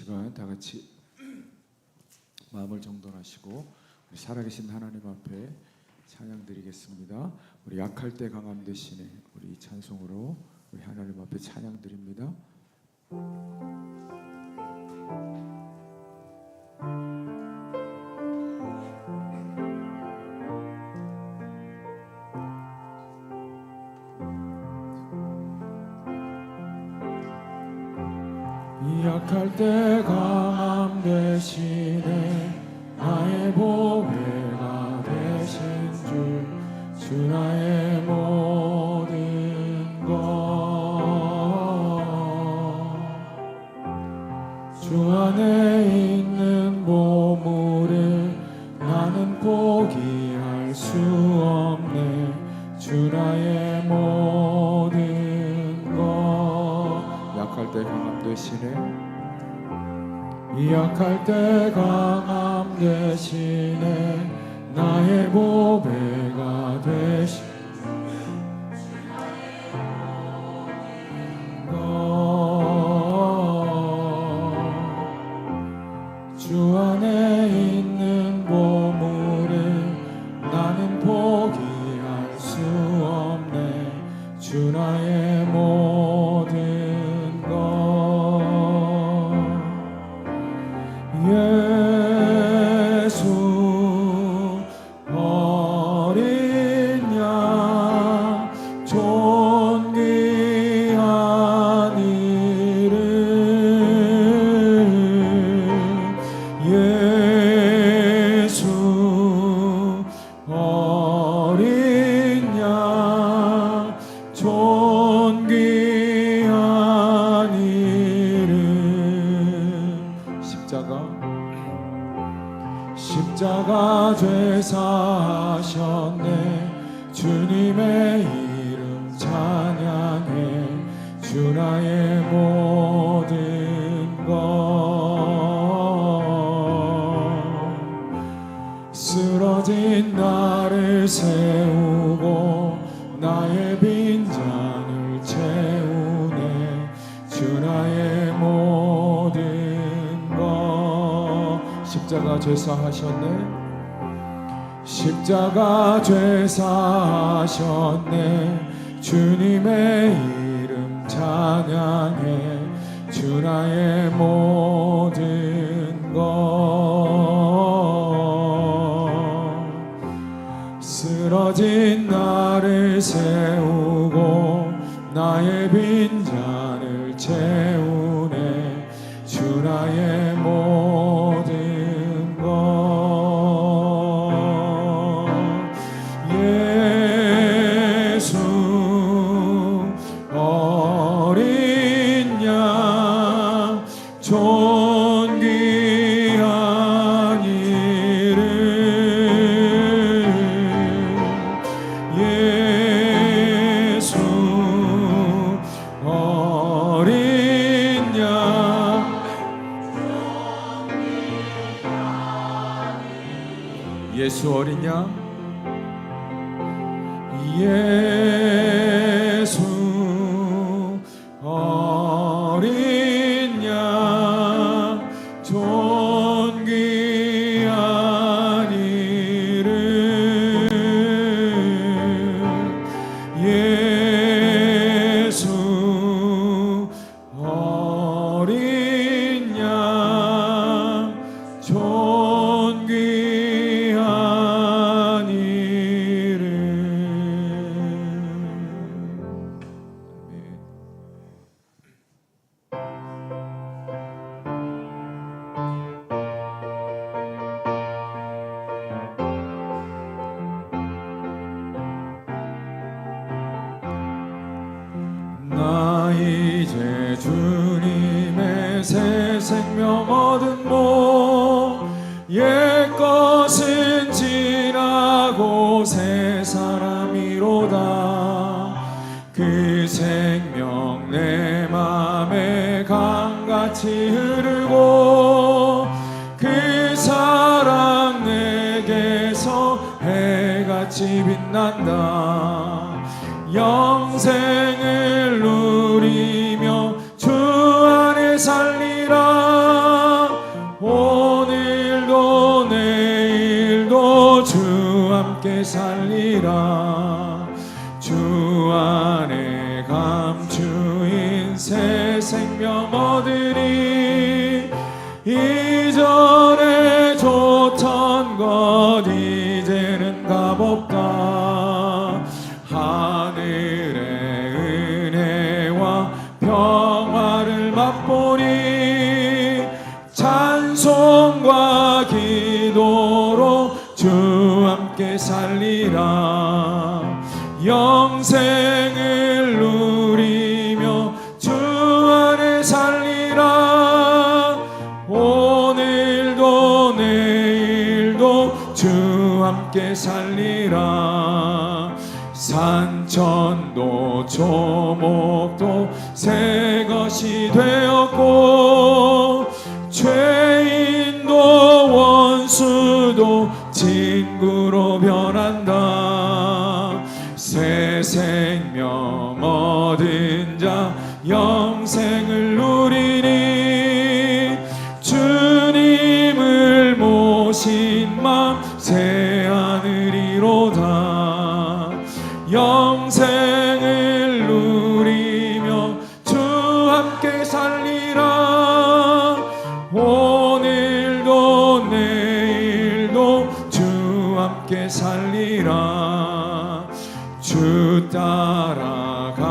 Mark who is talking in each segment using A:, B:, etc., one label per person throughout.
A: 시간 다 같이 마음을 정돈하시고 우리 살아계신 하나님 앞에 찬양 드리겠습니다. 우리 약할 때 강함 되시네, 우리 이 찬송으로 우리 하나님 앞에 찬양 드립니다. 약할 때 강함 되시네, 나의 보배가 되신 주 나의 모든 것. 주 안에 있는 보물을 나는 포기할 수 없네, 주 나의 모든 것. 약할 때 강함 되시네, 약할 때 강함 되시네, 나의 보배가 되신 주 안에 있는 보물을 나는 포기할 수 없네, 주 나의 모든 것. 예수 어린 양 존귀한 이름, 예수 어린 양 존귀한 이름. 십자가 죄사하셨네, 주님의 이름 찬양해, 주 나의 모든 것. 쓰러진 나를 세우고 나의 빈잔을 채우네, 주 나의 모든 것. 십자가 죄사하셨네, 십자가 죄사하셨네, 주님의 이름 찬양해, 주 나의 모든 것. 쓰러진 나를 세우고 나의 빈잔을 채우네, 주 나의 모든 것. 예수 어린 양 존귀한 이름, 예수 어린 양. 예수 어린 양, 예수 어린 양 존귀한 이름, 예수 어린 양 존귀한 이름. 나 이제 주님의 새 생명 얻은 몸, 옛것은 지나고 새 사람이로다. 그 생명 내 맘에 강같이 흐르고, 그 사랑 내게서 해같이 빛난다. 영생을 누리며 주 안에 살리라. 함께 살리라. 주 안에 감추인 새 생명 얻으리. 이전에 좋던 것 이제는 값없다. 하늘의 은혜와 평화를 맛보니 찬송과 기도로 주 함께 살리라. 영생을 누리며 주 안에 살리라. 오늘도 내일도 주 함께 살리라. 산천도 초목도 새 것이 되었고 죄인도 원수도 친구로 변한다. 새 생명 얻은 자 영생을 누리니 주님을 모신 맘 새 하늘이로다. 영생을 누리며 주 함께 살리라. 오늘도 내일도 주 함께 살리라. 주 따라가는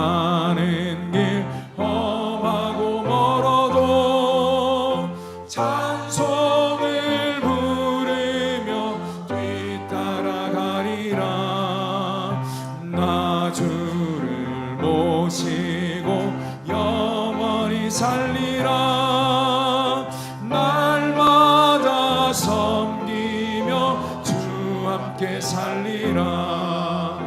A: 길 험하고 멀어도 찬송을 부르며 뒤따라가리라. 나 주를 모시고 영원히 살리라. 날마다 섬기며 주 함께 살리라.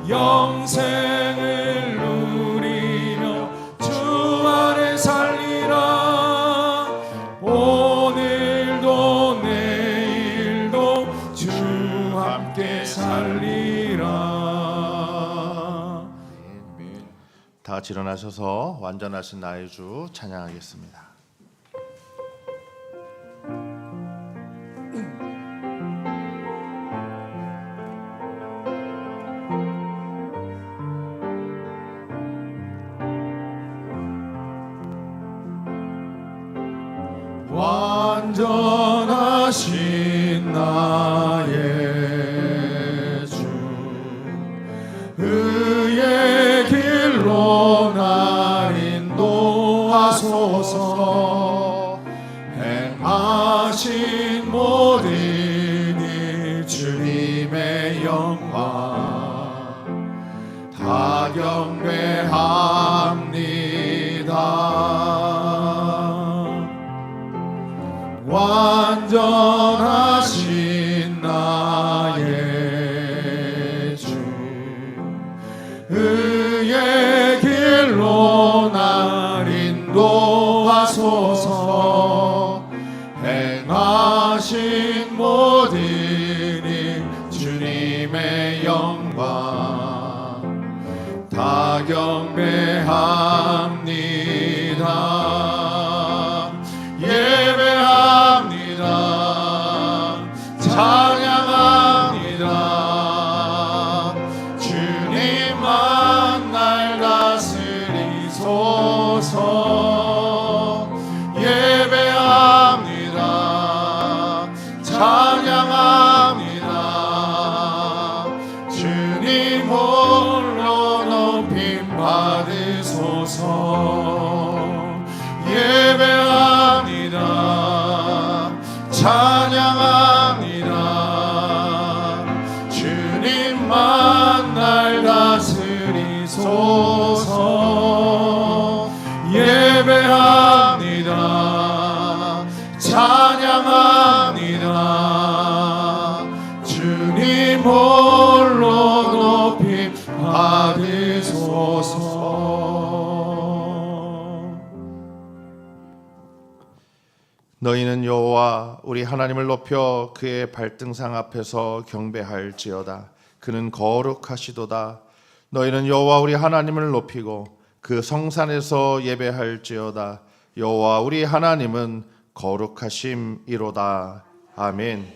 A: 영생을 누리며 주 안에 살리라. 오늘도 내일도 주 함께 살리라.
B: 다 같이 일어나셔서 완전하신 나의 주 찬양하겠습니다.
A: 완전하신 나의 주 의의 길로 날 인도하소서. 행하신 모든 일 주님의 영광 다 경배합니다. 완전하신 나의 주 의의 길로 날 인도하소서. 행하신 모든 일 주님의 영광 다 경배합니다. 찬양합니다. 주님만 날 다스리소서. 예배합니다. 찬양합니다. 주님 홀로 높임 받으소서. 예배합니다. 찬양합니다. 주님만 날 다스리소서. 예배합니다. 찬양합니다. 주님 홀로 높임 받으소서.
B: 너희는 여호와 우리 하나님을 높여 그의 발등상 앞에서 경배할지어다. 그는 거룩하시도다. 너희는 여호와 우리 하나님을 높이고 그 성산에서 예배할지어다. 여호와 우리 하나님은 거룩하심이로다. 아멘.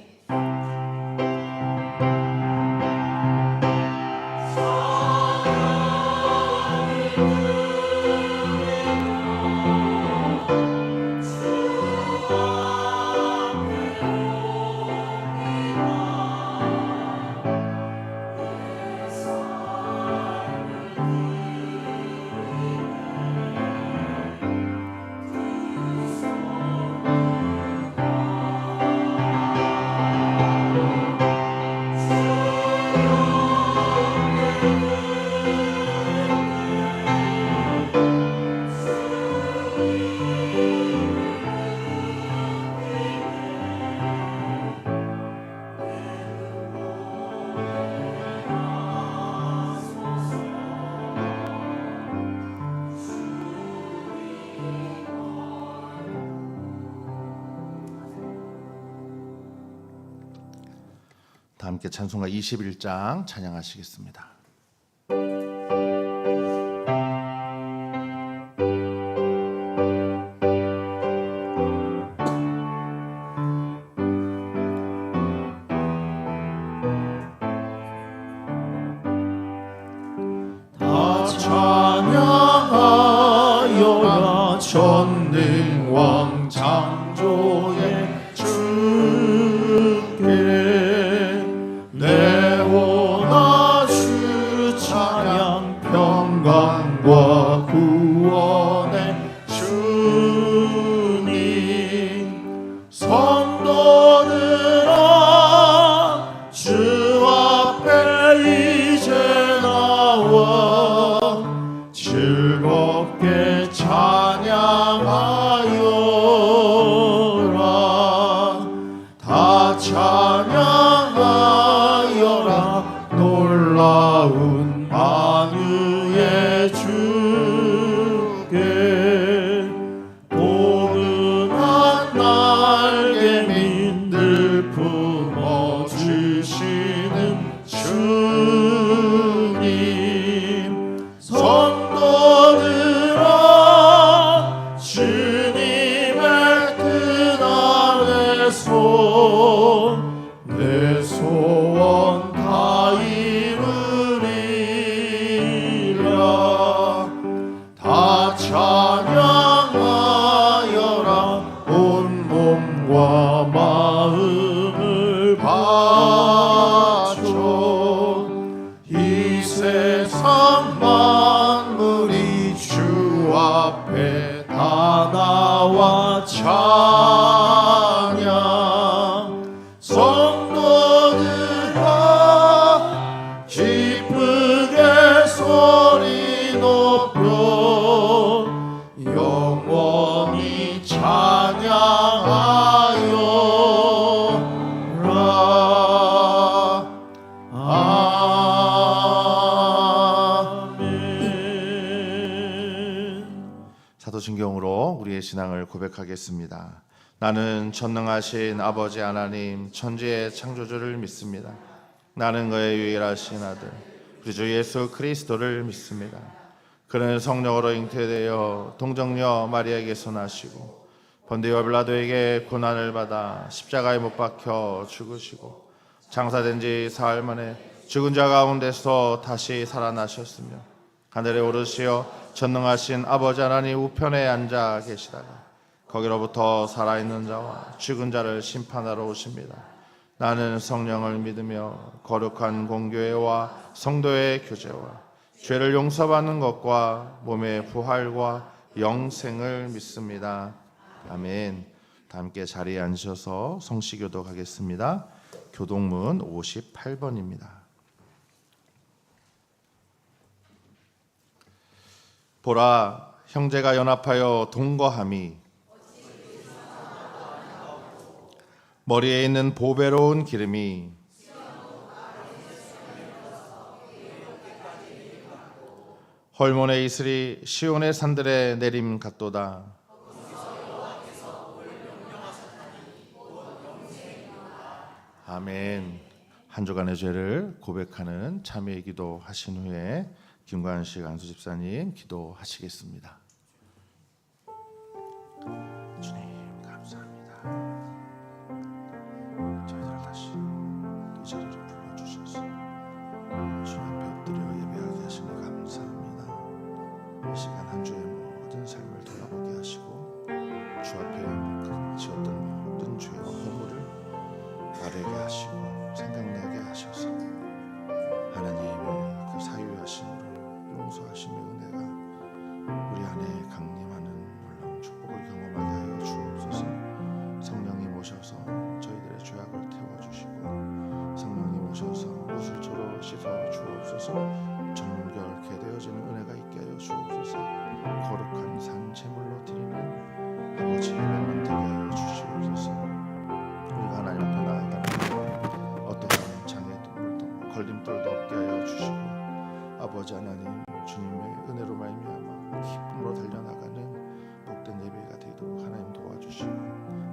B: 다 함께 찬송가 21장 찬양하시겠습니다.
C: 다 찬양하여라 전능왕 창조의 주께 내 원하주 찬양 평강과 구원의 주님 성도들아 주 앞에 이제 나와 즐겁게 찬양하여라 다 찬양하여라 놀라운 만유의 주께 포근한 날개민들 품어주시는 주님 성도들아 주님의 뜻 아래서 내 소원 다 이루리라 다 찬양하여라 온 몸과 마음을 바쳐 이 세상 만물이 주 앞에 다 나와 찬양 성도들아 기쁘게 소리 높여 영원히 찬양하여라 아멘.
B: 사도신경으로 우리의 신앙을 고백하겠습니다. 나는 전능하신 아버지 하나님 천지의 창조주를 믿습니다. 나는 그의 유일하신 아들 우리 주 예수 그리스도를 믿습니다. 그는 성령으로 잉태되어 동정녀 마리아에게서 나시고 본디오 빌라도에게 고난을 받아 십자가에 못 박혀 죽으시고 장사된 지 사흘 만에 죽은 자 가운데서 다시 살아나셨으며 하늘에 오르시어 전능하신 아버지 하나님 우편에 앉아 계시다가 거기로부터 살아있는 자와 죽은 자를 심판하러 오십니다. 나는 성령을 믿으며 거룩한 공교회와 성도의 교제와 죄를 용서받는 것과 몸의 부활과 영생을 믿습니다. 아멘. 다 함께 자리에 앉으셔서 성시교도 가겠습니다. 교동문 58번입니다. 보라, 형제가 연합하여 동거함이 머리에 있는 보배로운 기름이 헐몬의 이슬이 시온의 산들에 내림 같도다. 아멘. 한 주간의 죄를 고백하는 참회의 기도 하신 후에 김관식 안수 집사님 기도하시겠습니다. 주님 감사합니다. 저희들 다시 이 자리로 불러주셔서 주 앞에 엎드려 예배하게 하시니 감사합니다. 이 시간 한 주의 모든 삶을 돌아보게 하시고 주 앞에 지었던 모든 죄와 허물을 아뢰게 하시고 생각나게 하셔서 하나님의 그 사유하심으로 용서하심의 은혜가 우리 안에 강림하는 놀라운 축복을 경험하게 하여 주옵소서. 걸림돌도 없게 하여 주시고 아버지 하나님 주님의 은혜로 말미암아 기쁨으로 달려나가는 복된 예배가 되도록 하나님 도와주시고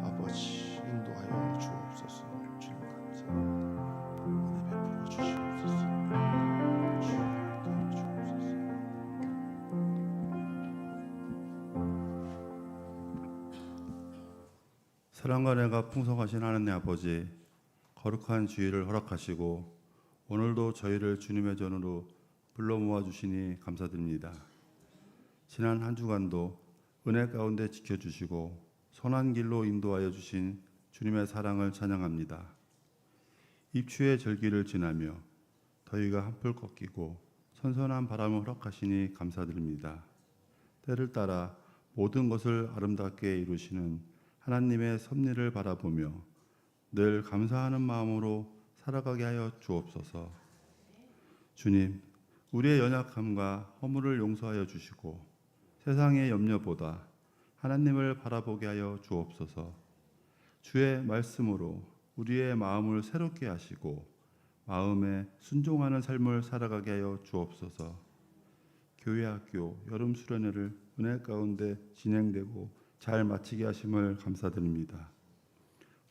B: 아버지 인도하여 주옵소서. 주님 감사합니다. 은혜 베풀어 주시옵소서. 주님 함께하여 주옵소서.
D: 사랑과 은혜가 풍성하신 하나님 아버지, 거룩한 주일을 허락하시고 오늘도 저희를 주님의 전으로 불러 모아 주시니 감사드립니다. 지난 한 주간도 은혜 가운데 지켜주시고 선한 길로 인도하여 주신 주님의 사랑을 찬양합니다. 입추의 절기를 지나며 더위가 한풀 꺾이고 선선한 바람을 허락하시니 감사드립니다. 때를 따라 모든 것을 아름답게 이루시는 하나님의 섭리를 바라보며 늘 감사하는 마음으로 살아가게 하여 주옵소서. 주님, 우리의 연약함과 허물을 용서하여 주시고 세상의 염려보다 하나님을 바라보게 하여 주옵소서. 주의 말씀으로 우리의 마음을 새롭게 하시고 마음에 순종하는 삶을 살아가게 하여 주옵소서. 교회학교 여름 수련회를 은혜 가운데 진행되고 잘 마치게 하심을 감사드립니다.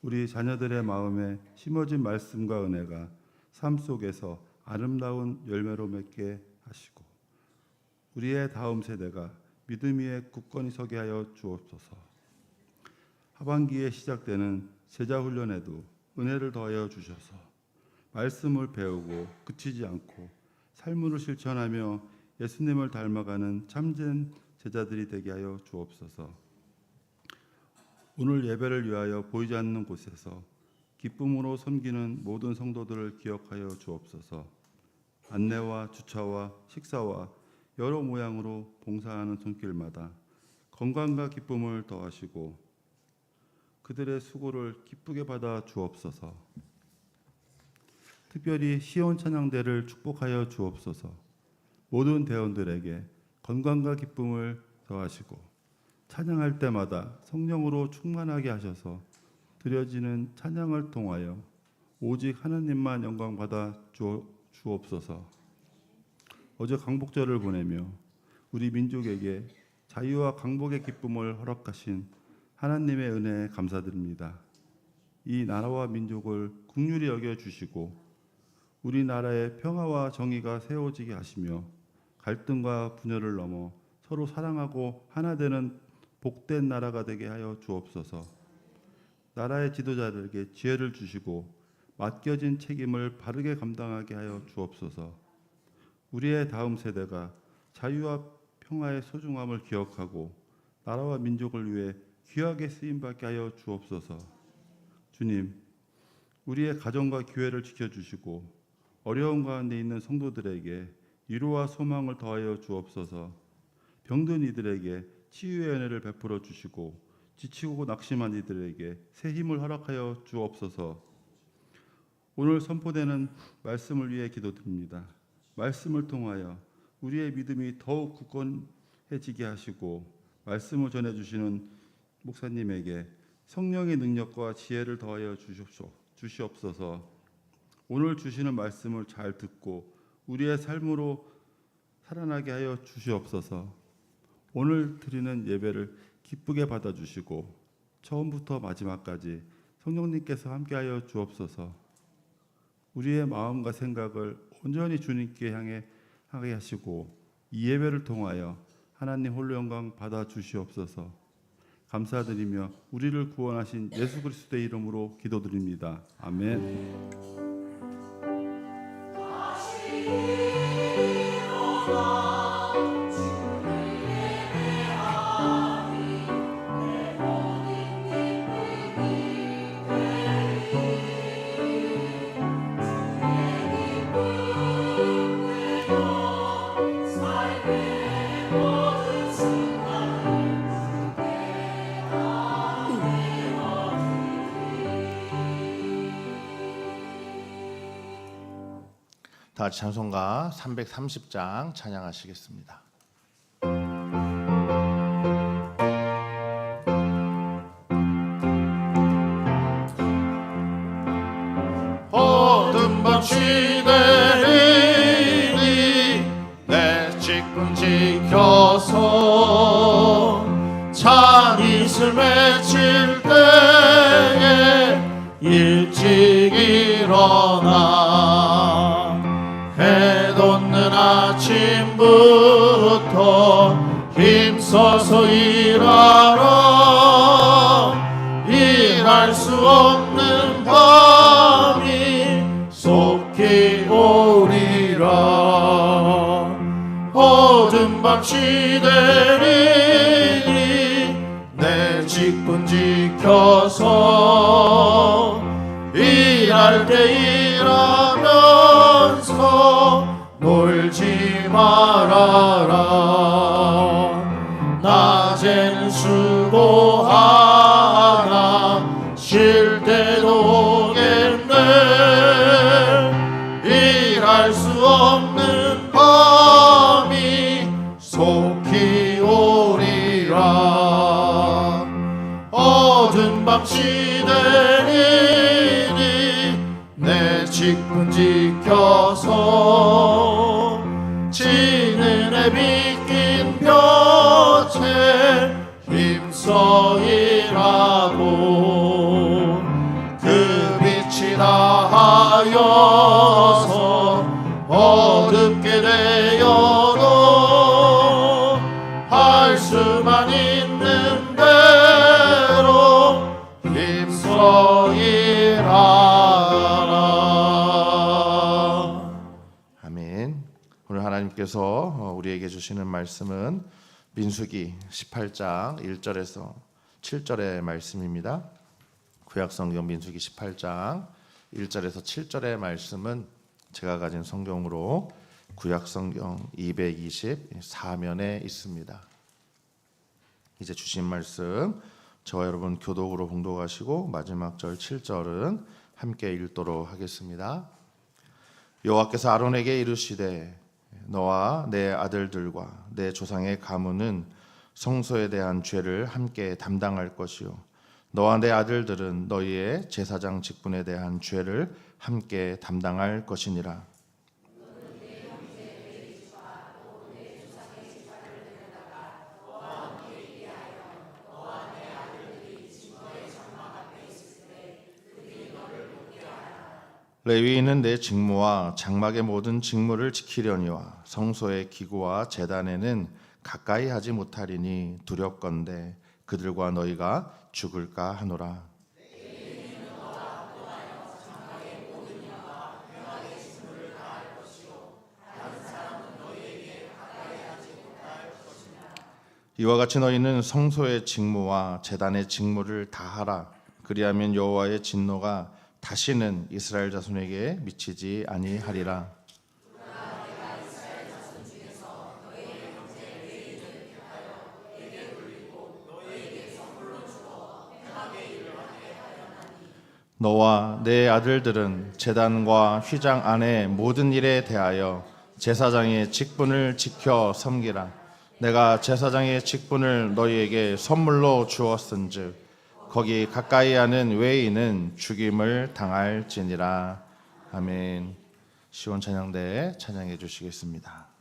D: 우리 자녀들의 마음에 심어진 말씀과 은혜가 삶 속에서 아름다운 열매로 맺게 하시고 우리의 다음 세대가 믿음 위에 굳건히 서게 하여 주옵소서. 하반기에 시작되는 제자 훈련에도 은혜를 더하여 주셔서 말씀을 배우고 그치지 않고 삶으로 실천하며 예수님을 닮아가는 참된 제자들이 되게 하여 주옵소서. 오늘 예배를 위하여 보이지 않는 곳에서 기쁨으로 섬기는 모든 성도들을 기억하여 주옵소서. 안내와 주차와 식사와 여러 모양으로 봉사하는 손길마다 건강과 기쁨을 더하시고 그들의 수고를 기쁘게 받아 주옵소서. 특별히 시온 찬양대를 축복하여 주옵소서. 모든 대원들에게 건강과 기쁨을 더하시고 찬양할 때마다 성령으로 충만하게 하셔서 드려지는 찬양을 통하여 오직 하나님만 영광 받아 주옵소서. 어제 강복절을 보내며 우리 민족에게 자유와 강복의 기쁨을 허락하신 하나님의 은혜에 감사드립니다. 이 나라와 민족을 긍휼히 여겨 주시고 우리나라의 평화와 정의가 세워지게 하시며 갈등과 분열을 넘어 서로 사랑하고 하나 되는 복된 나라가 되게 하여 주옵소서. 나라의 지도자들에게 지혜를 주시고 맡겨진 책임을 바르게 감당하게 하여 주옵소서. 우리의 다음 세대가 자유와 평화의 소중함을 기억하고 나라와 민족을 위해 귀하게 쓰임받게 하여 주옵소서. 주님, 우리의 가정과 교회를 지켜주시고 어려운 가운데 있는 성도들에게 위로와 소망을 더하여 주옵소서. 병든 이들에게 치유의 은혜를 베풀어 주시고 지치고 낙심한 이들에게 새 힘을 허락하여 주옵소서. 오늘 선포되는 말씀을 위해 기도드립니다. 말씀을 통하여 우리의 믿음이 더욱 굳건해지게 하시고 말씀을 전해주시는 목사님에게 성령의 능력과 지혜를 더하여 주시옵소서. 오늘 주시는 말씀을 잘 듣고 우리의 삶으로 살아나게 하여 주시옵소서. 오늘 드리는 예배를 기쁘게 받아주시고 처음부터 마지막까지 성령님께서 함께하여 주옵소서. 우리의 마음과 생각을 온전히 주님께 향해 하게 하시고 이 예배를 통하여 하나님 홀로 영광 받아 주시옵소서. 감사드리며 우리를 구원하신 예수 그리스도의 이름으로 기도드립니다. 아멘.
B: 다 같이 찬송가 330장 찬양하시겠습니다.
C: 어둠 밤 시대 해 돋는 아침부터 힘써서 일하라. 일할 수 없는 밤이 속히 오리라. 어둠 밤시 되리니 내 직분 지켜서 일할 때 일하면서 놀지 말아라. 낮에는 수고하나 쉴 때도 오겠네. 일할 수 없는 밤이 속히 오리라. 어두운 밤시 되리니 내 직분 지켜서 지는 해 비낀 볕에 힘써 일하고 그 빛이 다하여서 어둡게 되어도 할 수만 있는 대로 힘써 일하라.
B: 아멘. 오늘 하나님께서 우리에게 주시는 말씀은 민수기 18장 1절에서 7절의 말씀입니다. 구약성경 민수기 18장 1절에서 7절의 말씀은 제가 가진 성경으로 구약성경 224면에 있습니다. 이제 주신 말씀 저와 여러분 교독으로 봉독하시고 마지막 절 7절은 함께 읽도록 하겠습니다. 여호와께서 아론에게 이르시되 너와 내 아들들과 내 조상의 가문은 성소에 대한 죄를 함께 담당할 것이요 너와 내 아들들은 너희의 제사장 직분에 대한 죄를 함께 담당할 것이니라. 레위인은 내 직무와 장막의 모든 직무를 지키려니와 성소의 기구와 제단에는 가까이 하지 못하리니 두렵건대 그들과 너희가 죽을까 하노라. 이와 같이 너희는 성소의 직무와 제단의 직무를 다하라. 그리하면 여호와의 진노가 다시는 이스라엘 자손에게 미치지 아니하리라. 너와 내 아들들은 제단과 휘장 안의 모든 일에 대하여 제사장의 직분을 지켜 섬기라. 내가 제사장의 직분을 너희에게 선물로 주었은즉 거기 가까이 하는 외인은 죽임을 당할지니라. 아멘. 시온 찬양대 찬양해 주시겠습니다.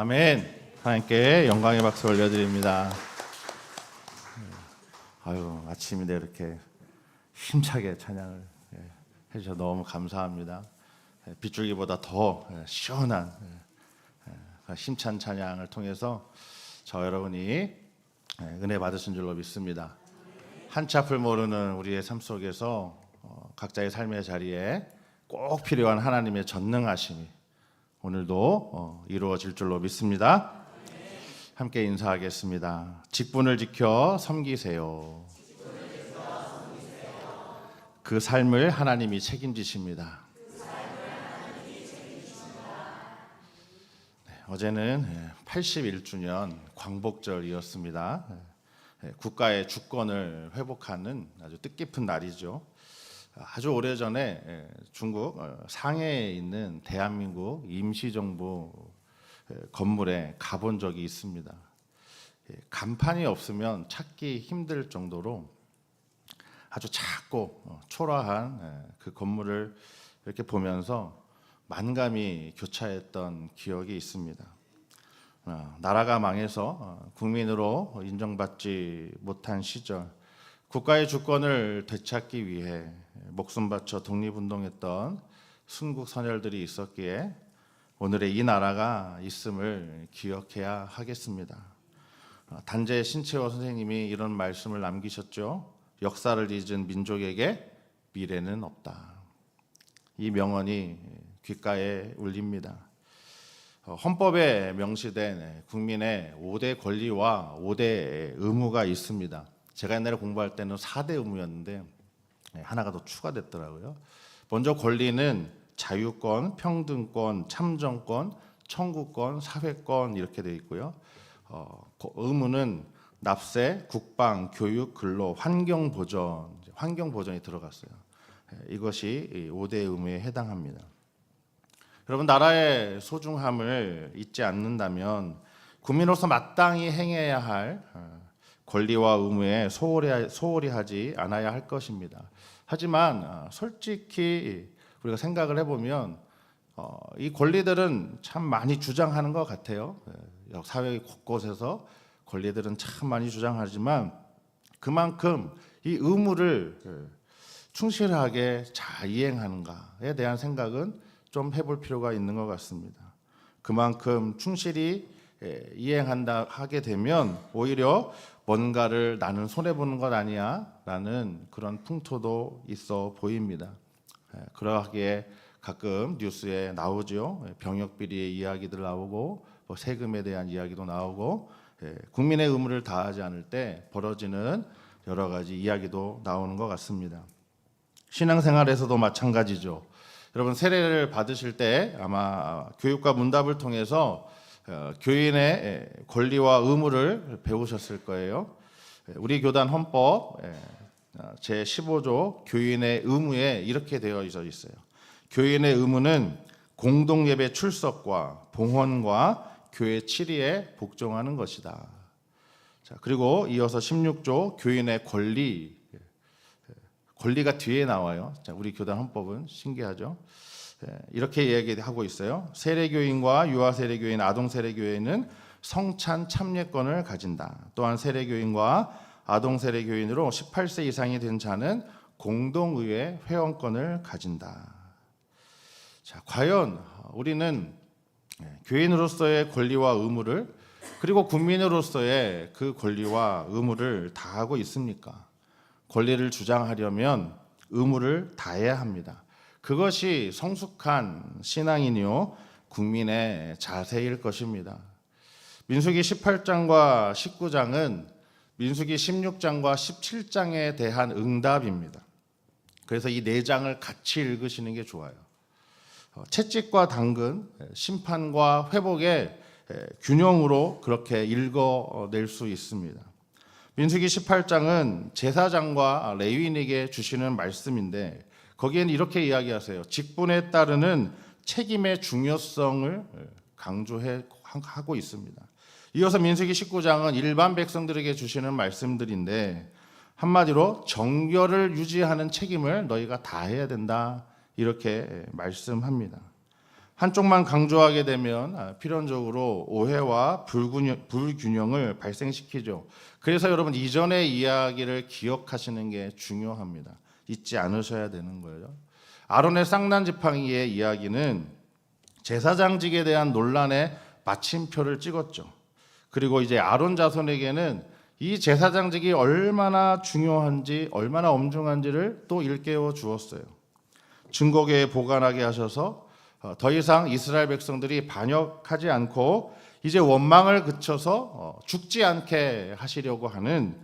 B: 아멘. 하나님께 영광의 박수 올려드립니다. 아유, 아침인데 이렇게 힘차게 찬양을 해주셔서 너무 감사합니다. 빗줄기보다 더 시원한 힘찬 찬양을 통해서 저 여러분이 은혜 받으신 줄로 믿습니다. 한치 앞을 모르는 우리의 삶 속에서 각자의 삶의 자리에 꼭 필요한 하나님의 전능하심이 오늘도 이루어질 줄로 믿습니다. 함께 인사하겠습니다. 직분을 지켜 섬기세요. 그 삶을 하나님이 책임지십니다. 어제는 81주년 광복절이었습니다. 국가의 주권을 회복하는 아주 뜻깊은 날이죠. 아주 오래전에 중국 상해에 있는 대한민국 임시정부 건물에 가본 적이 있습니다. 간판이 없으면 찾기 힘들 정도로 아주 작고 초라한 그 건물을 이렇게 보면서 만감이 교차했던 기억이 있습니다. 나라가 망해서 국민으로 인정받지 못한 시절 국가의 주권을 되찾기 위해 목숨 바쳐 독립운동했던 순국 선열들이 있었기에 오늘의 이 나라가 있음을 기억해야 하겠습니다. 단재 신채호 선생님이 이런 말씀을 남기셨죠. 역사를 잊은 민족에게 미래는 없다. 이 명언이 귓가에 울립니다. 헌법에 명시된 국민의 5대 권리와 5대 의무가 있습니다. 제가 옛날에 공부할 때는 4대 의무였는데 하나가 더 추가됐더라고요. 먼저 권리는 자유권, 평등권, 참정권, 청구권, 사회권 이렇게 되어 있고요. 의무는 납세, 국방, 교육, 근로, 환경 보전이 들어갔어요. 이것이 5대 의무에 해당합니다. 여러분, 나라의 소중함을 잊지 않는다면 국민으로서 마땅히 행해야 할 권리와 의무에 소홀히 하지 않아야 할 것입니다. 하지만 솔직히 우리가 생각을 해보면 이 권리들은 참 많이 주장하는 것 같아요. 사회 곳곳에서 권리들은 참 많이 주장하지만 그만큼 이 의무를 충실하게 잘 이행하는가에 대한 생각은 좀 해볼 필요가 있는 것 같습니다. 그만큼 충실히 하게 되면 오히려 뭔가를 나는 손해보는 것 아니야 라는 그런 풍토도 있어 보입니다. 그러하기에 가끔 뉴스에 나오죠. 병역비리의 이야기들 나오고 세금에 대한 이야기도 나오고 국민의 의무를 다하지 않을 때 벌어지는 여러 가지 이야기도 나오는 것 같습니다. 신앙생활에서도 마찬가지죠. 여러분, 세례를 받으실 때 아마 교육과 문답을 통해서 교인의 권리와 의무를 배우셨을 거예요. 우리 교단 헌법 제15조 교인의 의무에 이렇게 되어 있어요. 교인의 의무는 공동예배 출석과 봉헌과 교회 치리에 복종하는 것이다. 자, 그리고 이어서 16조 교인의 권리가 뒤에 나와요. 자, 우리 교단 헌법은 신기하죠. 이렇게 얘기하고 있어요. 세례교인과 유아세례교인, 아동세례교인은 성찬 참여권을 가진다. 또한 세례교인과 아동세례교인으로 18세 이상이 된 자는 공동의회 회원권을 가진다. 자, 과연 우리는 교인으로서의 권리와 의무를 그리고 국민으로서의 그 권리와 의무를 다하고 있습니까? 권리를 주장하려면 의무를 다해야 합니다. 그것이 성숙한 신앙인이요 국민의 자세일 것입니다. 민수기 18장과 19장은 민수기 16장과 17장에 대한 응답입니다. 그래서 이 4장을 같이 읽으시는 게 좋아요. 채찍과 당근, 심판과 회복의 균형으로 그렇게 읽어낼 수 있습니다. 민수기 18장은 제사장과 레위인에게 주시는 말씀인데 거기에는 이렇게 이야기하세요. 직분에 따르는 책임의 중요성을 강조하고 있습니다. 이어서 민수기 19장은 일반 백성들에게 주시는 말씀들인데 한마디로 정결을 유지하는 책임을 너희가 다해야 된다 이렇게 말씀합니다. 한쪽만 강조하게 되면 필연적으로 오해와 불균형을 발생시키죠. 그래서 여러분 이전의 이야기를 기억하시는 게 중요합니다. 잊지 않으셔야 되는 거예요. 아론의 쌍난 지팡이의 이야기는 제사장직에 대한 논란의 마침표를 찍었죠. 그리고 이제 아론 자손에게는 이 제사장직이 얼마나 중요한지, 얼마나 엄중한지를 또 일깨워 주었어요. 증거계에 보관하게 하셔서 더 이상 이스라엘 백성들이 반역하지 않고 이제 원망을 그쳐서 죽지 않게 하시려고 하는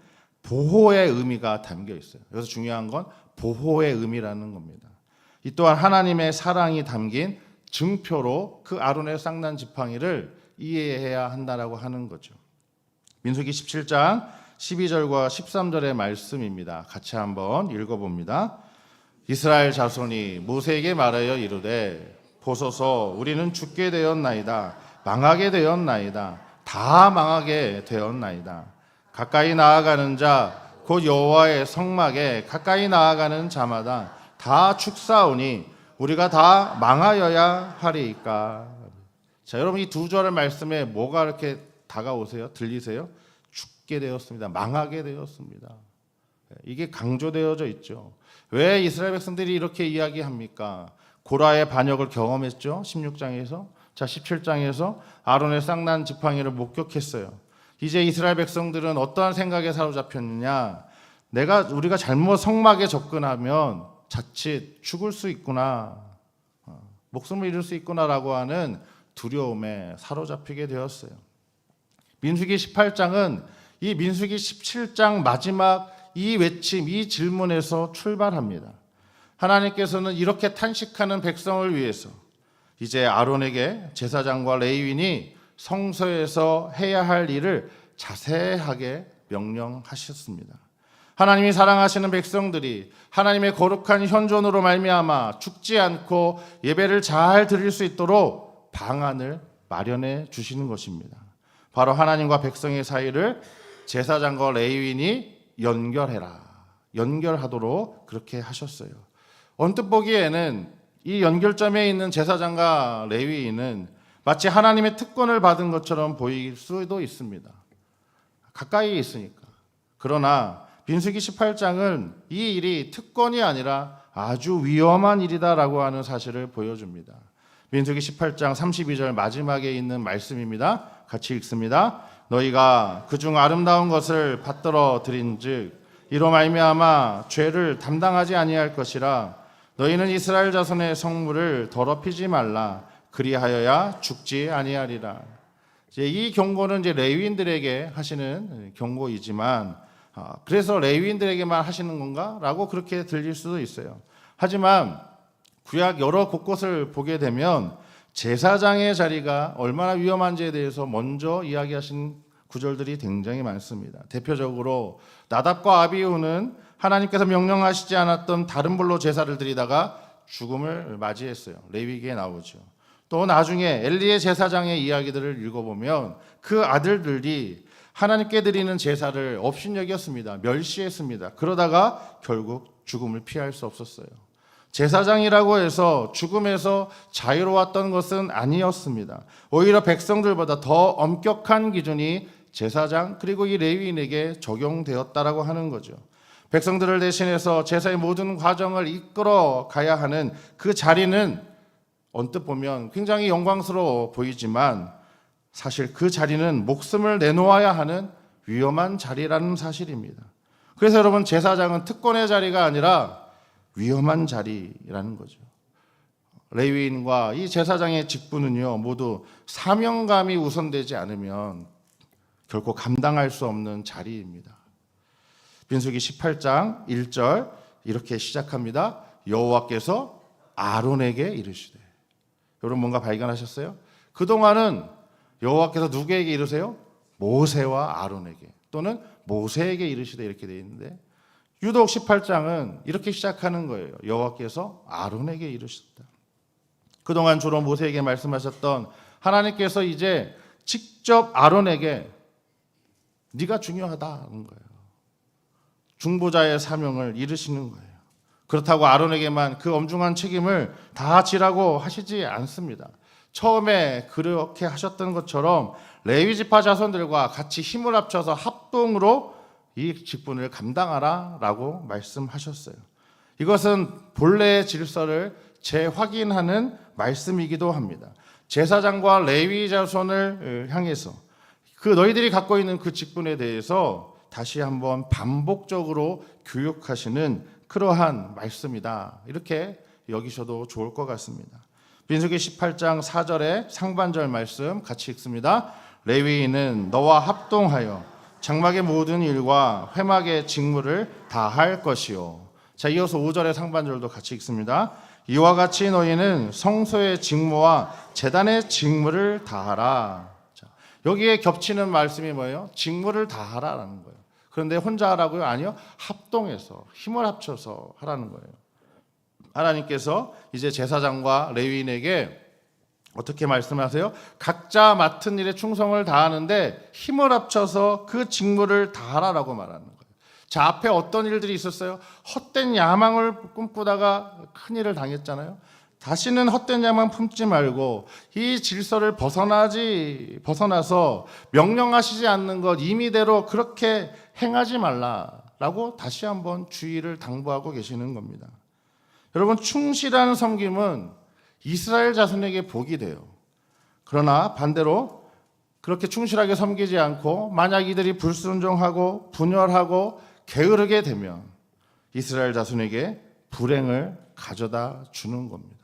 B: 보호의 의미가 담겨 있어요. 여기서 중요한 건 보호의 의미라는 겁니다. 이 또한 하나님의 사랑이 담긴 증표로 그 아론의 쌍난 지팡이를 이해해야 한다라고 하는 거죠. 민수기 17장 12절과 13절의 말씀입니다. 같이 한번 읽어봅니다. 이스라엘 자손이 모세에게 말하여 이르되 보소서 우리는 죽게 되었나이다. 망하게 되었나이다. 다 망하게 되었나이다. 가까이 나아가는 자 곧 여호와의 성막에 가까이 나아가는 자마다 다 축사오니 우리가 다 망하여야 하리이까. 자, 여러분 이 두 절의 말씀에 뭐가 이렇게 다가오세요? 들리세요? 죽게 되었습니다. 망하게 되었습니다. 이게 강조되어져 있죠. 왜 이스라엘 백성들이 이렇게 이야기합니까? 고라의 반역을 경험했죠. 16장에서. 자, 17장에서 아론의 쌍난 지팡이를 목격했어요. 이제 이스라엘 백성들은 어떠한 생각에 사로잡혔느냐? 우리가 잘못 성막에 접근하면 자칫 죽을 수 있구나, 목숨을 잃을 수 있구나라고 하는 두려움에 사로잡히게 되었어요. 민수기 18장은 이 민수기 17장 마지막 이 외침, 이 질문에서 출발합니다. 하나님께서는 이렇게 탄식하는 백성을 위해서 이제 아론에게 제사장과 레위인이 성소에서 해야 할 일을 자세하게 명령하셨습니다. 하나님이 사랑하시는 백성들이 하나님의 거룩한 현존으로 말미암아 죽지 않고 예배를 잘 드릴 수 있도록 방안을 마련해 주시는 것입니다. 바로 하나님과 백성의 사이를 제사장과 레위인이 연결하도록 그렇게 하셨어요. 언뜻 보기에는 이 연결점에 있는 제사장과 레위인은 마치 하나님의 특권을 받은 것처럼 보일 수도 있습니다. 가까이 있으니까. 그러나 민수기 18장은 이 일이 특권이 아니라 아주 위험한 일이다라고 하는 사실을 보여줍니다. 민수기 18장 32절 마지막에 있는 말씀입니다. 같이 읽습니다. 너희가 그중 아름다운 것을 받들어 드린즉 이로 말미암아 죄를 담당하지 아니할 것이라. 너희는 이스라엘 자손의 성물을 더럽히지 말라. 그리하여야 죽지 아니하리라. 이제 이 경고는 이제 레위인들에게 하시는 경고이지만, 그래서 레위인들에게만 하시는 건가라고 그렇게 들릴 수도 있어요. 하지만 구약 여러 곳곳을 보게 되면 제사장의 자리가 얼마나 위험한지에 대해서 먼저 이야기하신 구절들이 굉장히 많습니다. 대표적으로 나답과 아비후는 하나님께서 명령하시지 않았던 다른 불로 제사를 드리다가 죽음을 맞이했어요. 레위기에 나오죠. 또 나중에 엘리의 제사장의 이야기들을 읽어보면 그 아들들이 하나님께 드리는 제사를 업신여겼습니다. 멸시했습니다. 그러다가 결국 죽음을 피할 수 없었어요. 제사장이라고 해서 죽음에서 자유로웠던 것은 아니었습니다. 오히려 백성들보다 더 엄격한 기준이 제사장 그리고 이 레위인에게 적용되었다라고 하는 거죠. 백성들을 대신해서 제사의 모든 과정을 이끌어 가야 하는 그 자리는 언뜻 보면 굉장히 영광스러워 보이지만 사실 그 자리는 목숨을 내놓아야 하는 위험한 자리라는 사실입니다. 그래서 여러분 제사장은 특권의 자리가 아니라 위험한 자리라는 거죠. 레위인과 이 제사장의 직분은요 모두 사명감이 우선되지 않으면 결코 감당할 수 없는 자리입니다. 민수기 18장 1절 이렇게 시작합니다. 여호와께서 아론에게 이르시되. 여러분 뭔가 발견하셨어요? 그동안은 여호와께서 누구에게 이르세요? 모세와 아론에게 또는 모세에게 이르시되 이렇게 되어 있는데 유독 18장은 이렇게 시작하는 거예요. 여호와께서 아론에게 이르셨다. 그동안 주로 모세에게 말씀하셨던 하나님께서 이제 직접 아론에게 네가 중요하다는 거예요. 중보자의 사명을 이르시는 거예요. 그렇다고 아론에게만 그 엄중한 책임을 다 지라고 하시지 않습니다. 처음에 그렇게 하셨던 것처럼 레위 지파 자손들과 같이 힘을 합쳐서 합동으로 이 직분을 감당하라라고 말씀하셨어요. 이것은 본래의 질서를 재확인하는 말씀이기도 합니다. 제사장과 레위 자손을 향해서 그 너희들이 갖고 있는 그 직분에 대해서 다시 한번 반복적으로 교육하시는 그러한 말씀이다. 이렇게 여기셔도 좋을 것 같습니다. 민수기 18장 4절의 상반절 말씀 같이 읽습니다. 레위인은 너와 합동하여 장막의 모든 일과 회막의 직무를 다 할 것이요. 자, 이어서 5절의 상반절도 같이 읽습니다. 이와 같이 너희는 성소의 직무와 제단의 직무를 다하라. 자, 여기에 겹치는 말씀이 뭐예요? 직무를 다하라라는 거예요. 그런데 혼자 하라고요? 아니요. 합동해서 힘을 합쳐서 하라는 거예요. 하나님께서 이제 제사장과 레위인에게 어떻게 말씀하세요? 각자 맡은 일에 충성을 다하는데 힘을 합쳐서 그 직무를 다하라라고 말하는 거예요. 자, 앞에 어떤 일들이 있었어요? 헛된 야망을 꿈꾸다가 큰일을 당했잖아요. 다시는 헛된 야망 품지 말고 이 질서를 벗어나서 명령하시지 않는 것 임의대로 그렇게 행하지 말라라고 다시 한번 주의를 당부하고 계시는 겁니다. 여러분, 충실한 섬김은 이스라엘 자손에게 복이 돼요. 그러나 반대로 그렇게 충실하게 섬기지 않고 만약 이들이 불순종하고 분열하고 게으르게 되면 이스라엘 자손에게 불행을 가져다 주는 겁니다.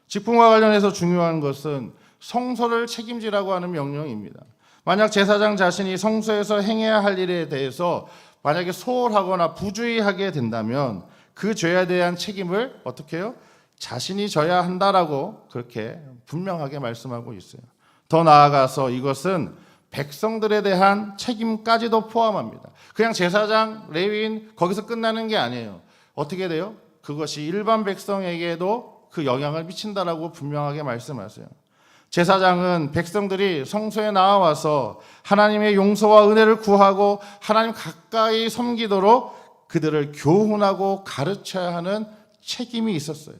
B: 직분과 관련해서 중요한 것은 성소를 책임지라고 하는 명령입니다. 만약 제사장 자신이 성소에서 행해야 할 일에 대해서 만약에 소홀하거나 부주의하게 된다면 그 죄에 대한 책임을 어떻게 해요? 자신이 져야 한다라고 그렇게 분명하게 말씀하고 있어요. 더 나아가서 이것은 백성들에 대한 책임까지도 포함합니다. 그냥 제사장, 레위인 거기서 끝나는 게 아니에요. 어떻게 돼요? 그것이 일반 백성에게도 그 영향을 미친다라고 분명하게 말씀하세요. 제사장은 백성들이 성소에 나와서 하나님의 용서와 은혜를 구하고 하나님 가까이 섬기도록 그들을 교훈하고 가르쳐야 하는 책임이 있었어요.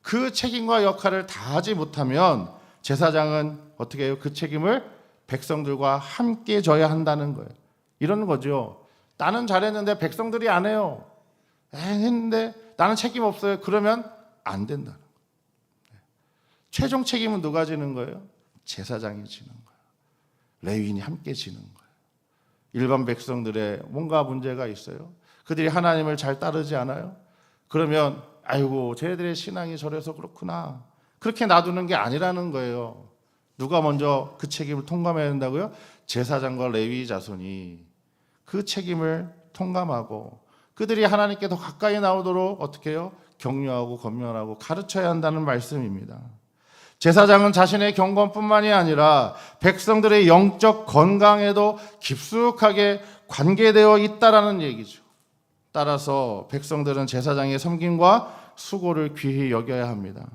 B: 그 책임과 역할을 다하지 못하면 제사장은 어떻게 해요? 그 책임을 백성들과 함께 져야 한다는 거예요. 이런 거죠. 나는 잘했는데 백성들이 안 해요. 했는데 나는 책임 없어요. 그러면 안 된다는 거예요. 최종 책임은 누가 지는 거예요? 제사장이 지는 거예요. 레위인이 함께 지는 거예요. 일반 백성들의 뭔가 문제가 있어요. 그들이 하나님을 잘 따르지 않아요? 그러면 아이고 쟤네들의 신앙이 저래서 그렇구나. 그렇게 놔두는 게 아니라는 거예요. 누가 먼저 그 책임을 통감해야 된다고요? 제사장과 레위 자손이 그 책임을 통감하고 그들이 하나님께 더 가까이 나오도록 어떻게 해요? 격려하고 권면하고 가르쳐야 한다는 말씀입니다. 제사장은 자신의 경건뿐만이 아니라 백성들의 영적 건강에도 깊숙하게 관계되어 있다라는 얘기죠. 따라서 백성들은 제사장의 섬김과 수고를 귀히 여겨야 합니다.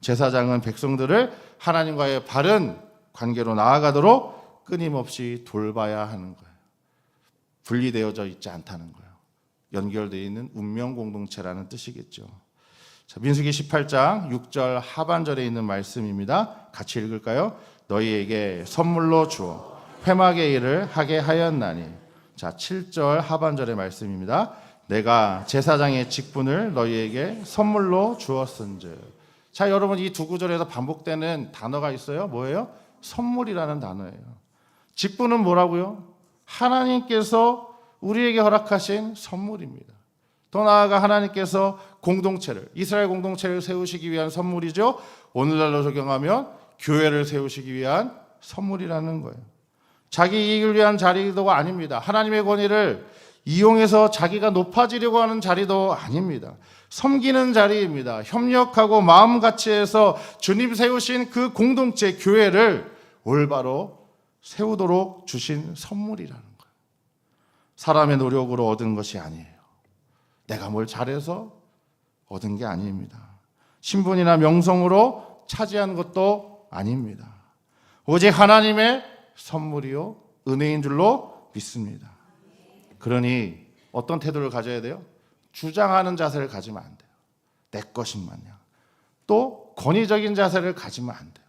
B: 제사장은 백성들을 하나님과의 바른 관계로 나아가도록 끊임없이 돌봐야 하는 거예요. 분리되어져 있지 않다는 거예요. 연결되어 있는 운명 공동체라는 뜻이겠죠. 자, 민수기 18장 6절 하반절에 있는 말씀입니다. 같이 읽을까요? 너희에게 선물로 주어 회막의 일을 하게 하였나니. 자, 7절 하반절의 말씀입니다. 내가 제사장의 직분을 너희에게 선물로 주었은즉. 자, 여러분 이 두 구절에서 반복되는 단어가 있어요. 뭐예요? 선물이라는 단어예요. 직분은 뭐라고요? 하나님께서 우리에게 허락하신 선물입니다. 더 나아가 하나님께서 공동체를, 이스라엘 공동체를 세우시기 위한 선물이죠. 오늘날로 적용하면 교회를 세우시기 위한 선물이라는 거예요. 자기 이익을 위한 자리도가 아닙니다. 하나님의 권위를 이용해서 자기가 높아지려고 하는 자리도 아닙니다. 섬기는 자리입니다. 협력하고 마음 같이 해서 주님 세우신 그 공동체 교회를 올바로 세우도록 주신 선물이라는 거예요. 사람의 노력으로 얻은 것이 아니에요. 내가 뭘 잘해서 얻은 게 아닙니다. 신분이나 명성으로 차지한 것도 아닙니다. 오직 하나님의 선물이요 은혜인 줄로 믿습니다. 그러니 어떤 태도를 가져야 돼요? 주장하는 자세를 가지면 안 돼요. 내 것인 마냥. 또 권위적인 자세를 가지면 안 돼요.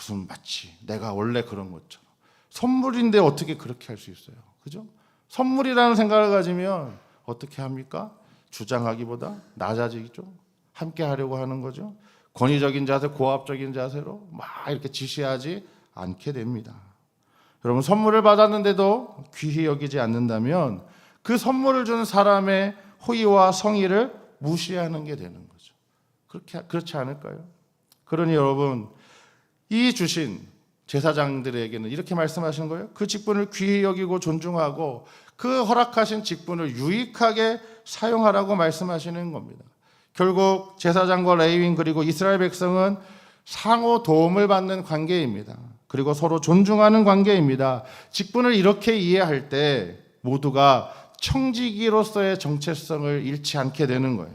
B: 무슨 마치 내가 원래 그런 것처럼. 선물인데 어떻게 그렇게 할 수 있어요? 그죠? 선물이라는 생각을 가지면 어떻게 합니까? 주장하기보다 낮아지죠. 함께 하려고 하는 거죠. 권위적인 자세, 고압적인 자세로 막 이렇게 지시하지 않게 됩니다. 여러분, 선물을 받았는데도 귀히 여기지 않는다면 그 선물을 준 사람의 호의와 성의를 무시하는 게 되는 거죠. 그렇지 않을까요? 그러니 여러분, 이 주신 제사장들에게는 이렇게 말씀하시는 거예요. 그 직분을 귀히 여기고 존중하고 그 허락하신 직분을 유익하게 사용하라고 말씀하시는 겁니다. 결국 제사장과 레위인 그리고 이스라엘 백성은 상호 도움을 받는 관계입니다. 그리고 서로 존중하는 관계입니다. 직분을 이렇게 이해할 때 모두가 청지기로서의 정체성을 잃지 않게 되는 거예요.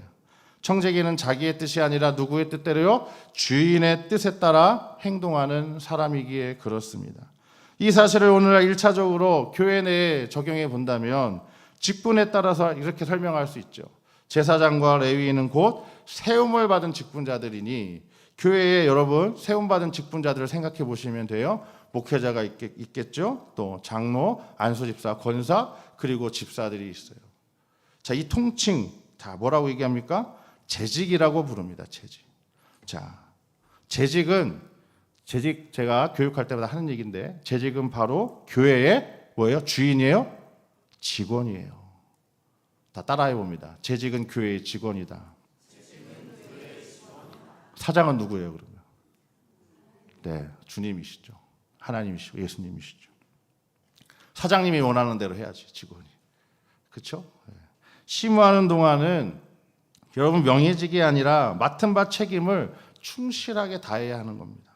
B: 청지기는 자기의 뜻이 아니라 누구의 뜻대로요? 주인의 뜻에 따라 행동하는 사람이기에 그렇습니다. 이 사실을 오늘날 1차적으로 교회 내에 적용해 본다면 직분에 따라서 이렇게 설명할 수 있죠. 제사장과 레위인은 곧 세움을 받은 직분자들이니 교회에 여러분 세움받은 직분자들을 생각해 보시면 돼요. 목회자가 있겠죠. 또 장로, 안수집사, 권사 그리고 집사들이 있어요. 자, 이 통칭 다 뭐라고 얘기합니까? 재직이라고 부릅니다. 재직. 자, 재직 제가 교육할 때마다 하는 얘기인데 재직은 바로 교회의 뭐예요? 주인이에요? 직원이에요. 다 따라해 봅니다. 재직은 교회의 직원이다. 사장은 누구예요, 그러면? 네, 주님이시죠. 하나님이시고 예수님이시죠. 사장님이 원하는 대로 해야지, 직원이. 그렇죠? 심우하는 동안은 여러분 명예직이 아니라 맡은 바 책임을 충실하게 다해야 하는 겁니다.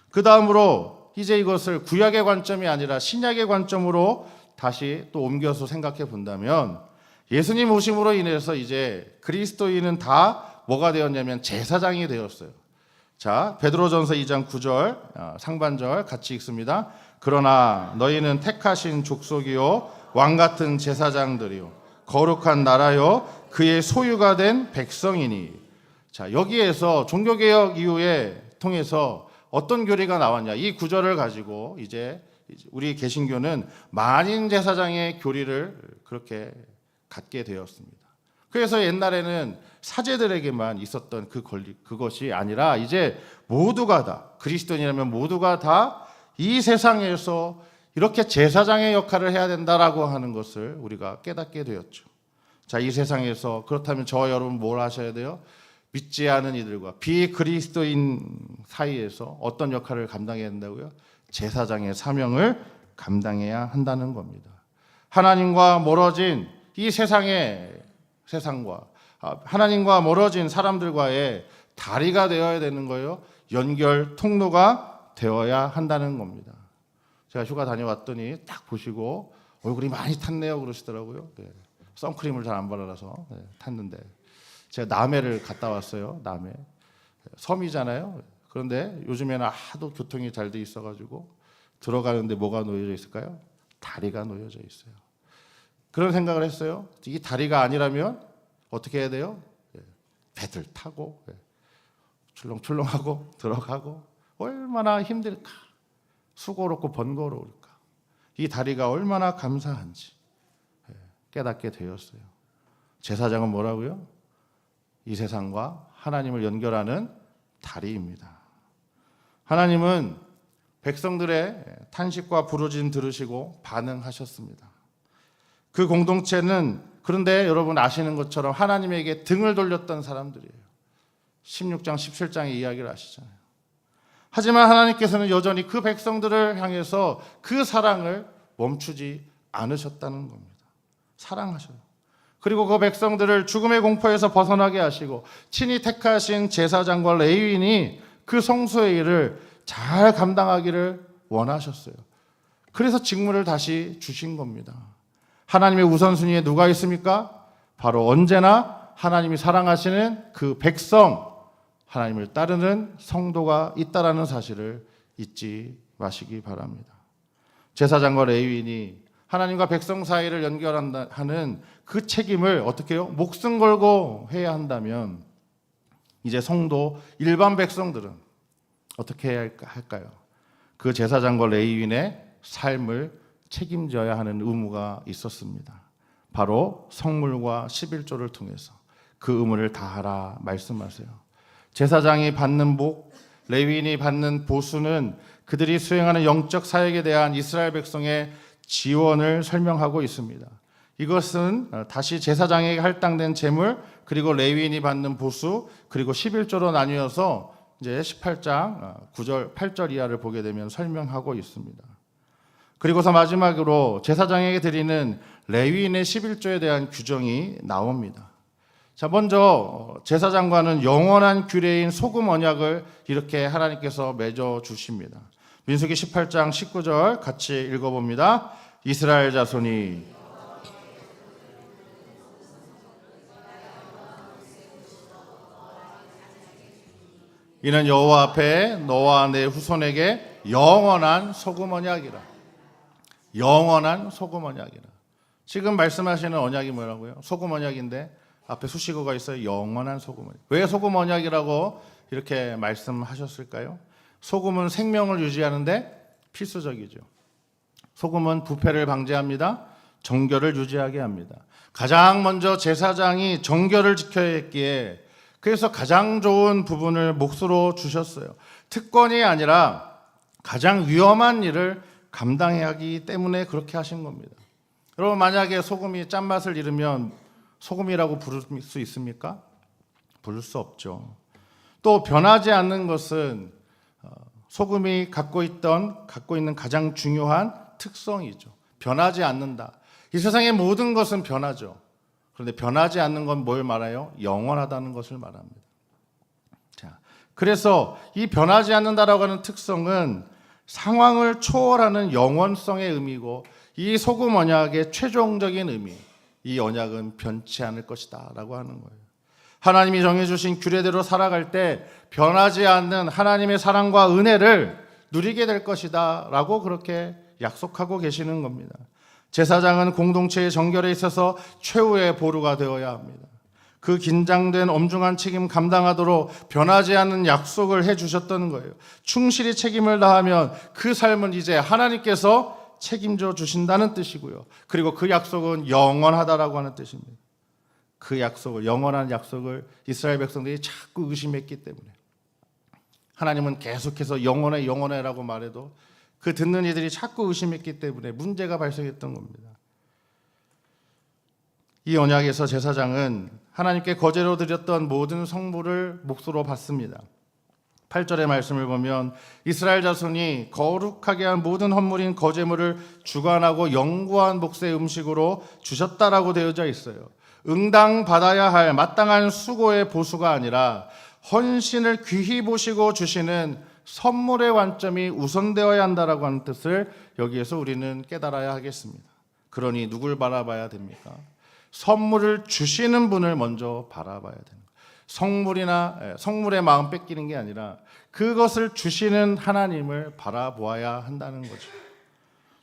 B: 그 다음으로 이제 이것을 구약의 관점이 아니라 신약의 관점으로 다시 또 옮겨서 생각해 본다면 예수님 오심으로 인해서 이제 그리스도인은 다 뭐가 되었냐면 제사장이 되었어요. 자, 베드로전서 2장 9절 상반절 같이 읽습니다. 그러나 너희는 택하신 족속이요 왕 같은 제사장들이요 거룩한 나라요 그의 소유가 된 백성이니. 자, 여기에서 종교개혁 이후에 통해서 어떤 교리가 나왔냐? 이 구절을 가지고 이제 우리 개신교는 만인 제사장의 교리를 그렇게 갖게 되었습니다. 그래서 옛날에는 사제들에게만 있었던 그 권리, 그것이 아니라 이제 모두가 다, 그리스도인이라면 모두가 다 이 세상에서 이렇게 제사장의 역할을 해야 된다라고 하는 것을 우리가 깨닫게 되었죠. 자, 이 세상에서 그렇다면 저와 여러분 뭘 하셔야 돼요? 믿지 않은 이들과 비그리스도인 사이에서 어떤 역할을 감당해야 된다고요? 제사장의 사명을 감당해야 한다는 겁니다. 하나님과 멀어진 이 세상과 하나님과 멀어진 사람들과의 다리가 되어야 되는 거예요. 연결 통로가 되어야 한다는 겁니다. 제가 휴가 다녀왔더니 딱 보시고 얼굴이 많이 탔네요 그러시더라고요. 네. 선크림을 잘 안 발라서 탔는데 제가 남해를 갔다 왔어요. 남해 섬이잖아요. 그런데 요즘에는 하도 교통이 잘 돼 있어가지고 들어가는데 뭐가 놓여져 있을까요? 다리가 놓여져 있어요. 그런 생각을 했어요. 이 다리가 아니라면 어떻게 해야 돼요? 배들 타고 출렁출렁하고 들어가고 얼마나 힘들까? 수고롭고 번거로울까? 이 다리가 얼마나 감사한지 깨닫게 되었어요. 제사장은 뭐라고요? 이 세상과 하나님을 연결하는 다리입니다. 하나님은 백성들의 탄식과 부르짖음 들으시고 반응하셨습니다. 그 공동체는 그런데 여러분 아시는 것처럼 하나님에게 등을 돌렸던 사람들이에요. 16장, 17장의 이야기를 아시잖아요. 하지만 하나님께서는 여전히 그 백성들을 향해서 그 사랑을 멈추지 않으셨다는 겁니다. 사랑하셔요. 그리고 그 백성들을 죽음의 공포에서 벗어나게 하시고 친히 택하신 제사장과 레위인이 그 성소의 일을 잘 감당하기를 원하셨어요. 그래서 직무를 다시 주신 겁니다. 하나님의 우선순위에 누가 있습니까? 바로 언제나 하나님이 사랑하시는 그 백성, 하나님을 따르는 성도가 있다라는 사실을 잊지 마시기 바랍니다. 제사장과 레위인이 하나님과 백성 사이를 연결하는 그 책임을 어떻게 해요? 목숨 걸고 해야 한다면 이제 성도 일반 백성들은 어떻게 해야 할까요? 그 제사장과 레위인의 삶을 책임져야 하는 의무가 있었습니다. 바로 성물과 11조를 통해서 그 의무를 다하라 말씀하세요. 제사장이 받는 복, 레위인이 받는 보수는 그들이 수행하는 영적 사역에 대한 이스라엘 백성의 지원을 설명하고 있습니다. 이것은 다시 제사장에게 할당된 재물, 그리고 레위인이 받는 보수, 그리고 11조로 나뉘어서 이제 18장 9절, 8절 이하를 보게 되면 설명하고 있습니다. 그리고서 마지막으로 제사장에게 드리는 레위인의 11조에 대한 규정이 나옵니다. 자, 먼저 제사장과는 영원한 규례인 소금 언약을 이렇게 하나님께서 맺어 주십니다. 민수기 18장 19절 같이 읽어봅니다. 이스라엘 자손이 이는 여호와 앞에 너와 내 후손에게 영원한 소금 언약이라. 영원한 소금 언약이라. 지금 말씀하시는 언약이 뭐라고요? 소금 언약인데 앞에 수식어가 있어요. 영원한 소금 언약. 왜 소금 언약이라고 이렇게 말씀하셨을까요? 소금은 생명을 유지하는데 필수적이죠. 소금은 부패를 방지합니다. 정결을 유지하게 합니다. 가장 먼저 제사장이 정결을 지켜야 했기에 그래서 가장 좋은 부분을 몫으로 주셨어요. 특권이 아니라 가장 위험한 일을 감당해야 하기 때문에 그렇게 하신 겁니다. 여러분, 만약에 소금이 짠맛을 잃으면 소금이라고 부를 수 있습니까? 부를 수 없죠. 또 변하지 않는 것은 소금이 갖고 있는 가장 중요한 특성이죠. 변하지 않는다. 이 세상의 모든 것은 변하죠. 그런데 변하지 않는 건 뭘 말해요? 영원하다는 것을 말합니다. 자, 그래서 이 변하지 않는다라고 하는 특성은 상황을 초월하는 영원성의 의미고, 이 소금 언약의 최종적인 의미, 이 언약은 변치 않을 것이다 라고 하는 거예요. 하나님이 정해주신 규례대로 살아갈 때 변하지 않는 하나님의 사랑과 은혜를 누리게 될 것이다 라고 그렇게 약속하고 계시는 겁니다. 제사장은 공동체의 정결에 있어서 최후의 보루가 되어야 합니다. 그 긴장된 엄중한 책임 감당하도록 변하지 않는 약속을 해주셨던 거예요. 충실히 책임을 다하면 그 삶은 이제 하나님께서 책임져 주신다는 뜻이고요. 그리고 그 약속은 영원하다라고 하는 뜻입니다. 그 약속을, 영원한 약속을 이스라엘 백성들이 자꾸 의심했기 때문에 하나님은 계속해서 영원해라고 말해도 그 듣는 이들이 자꾸 의심했기 때문에 문제가 발생했던 겁니다. 이 언약에서 제사장은 하나님께 거제로 드렸던 모든 성물을 몫으로 받습니다. 8절의 말씀을 보면 이스라엘 자손이 거룩하게 한 모든 헌물인 거제물을 주관하고 영구한 몫의 음식으로 주셨다라고 되어져 있어요. 응당 받아야 할 마땅한 수고의 보수가 아니라 헌신을 귀히 보시고 주시는 선물의 관점이 우선되어야 한다라고 하는 뜻을 여기에서 우리는 깨달아야 하겠습니다. 그러니 누굴 바라봐야 됩니까? 선물을 주시는 분을 먼저 바라봐야 됩니다. 성물의 마음 뺏기는 게 아니라 그것을 주시는 하나님을 바라보아야 한다는 거죠.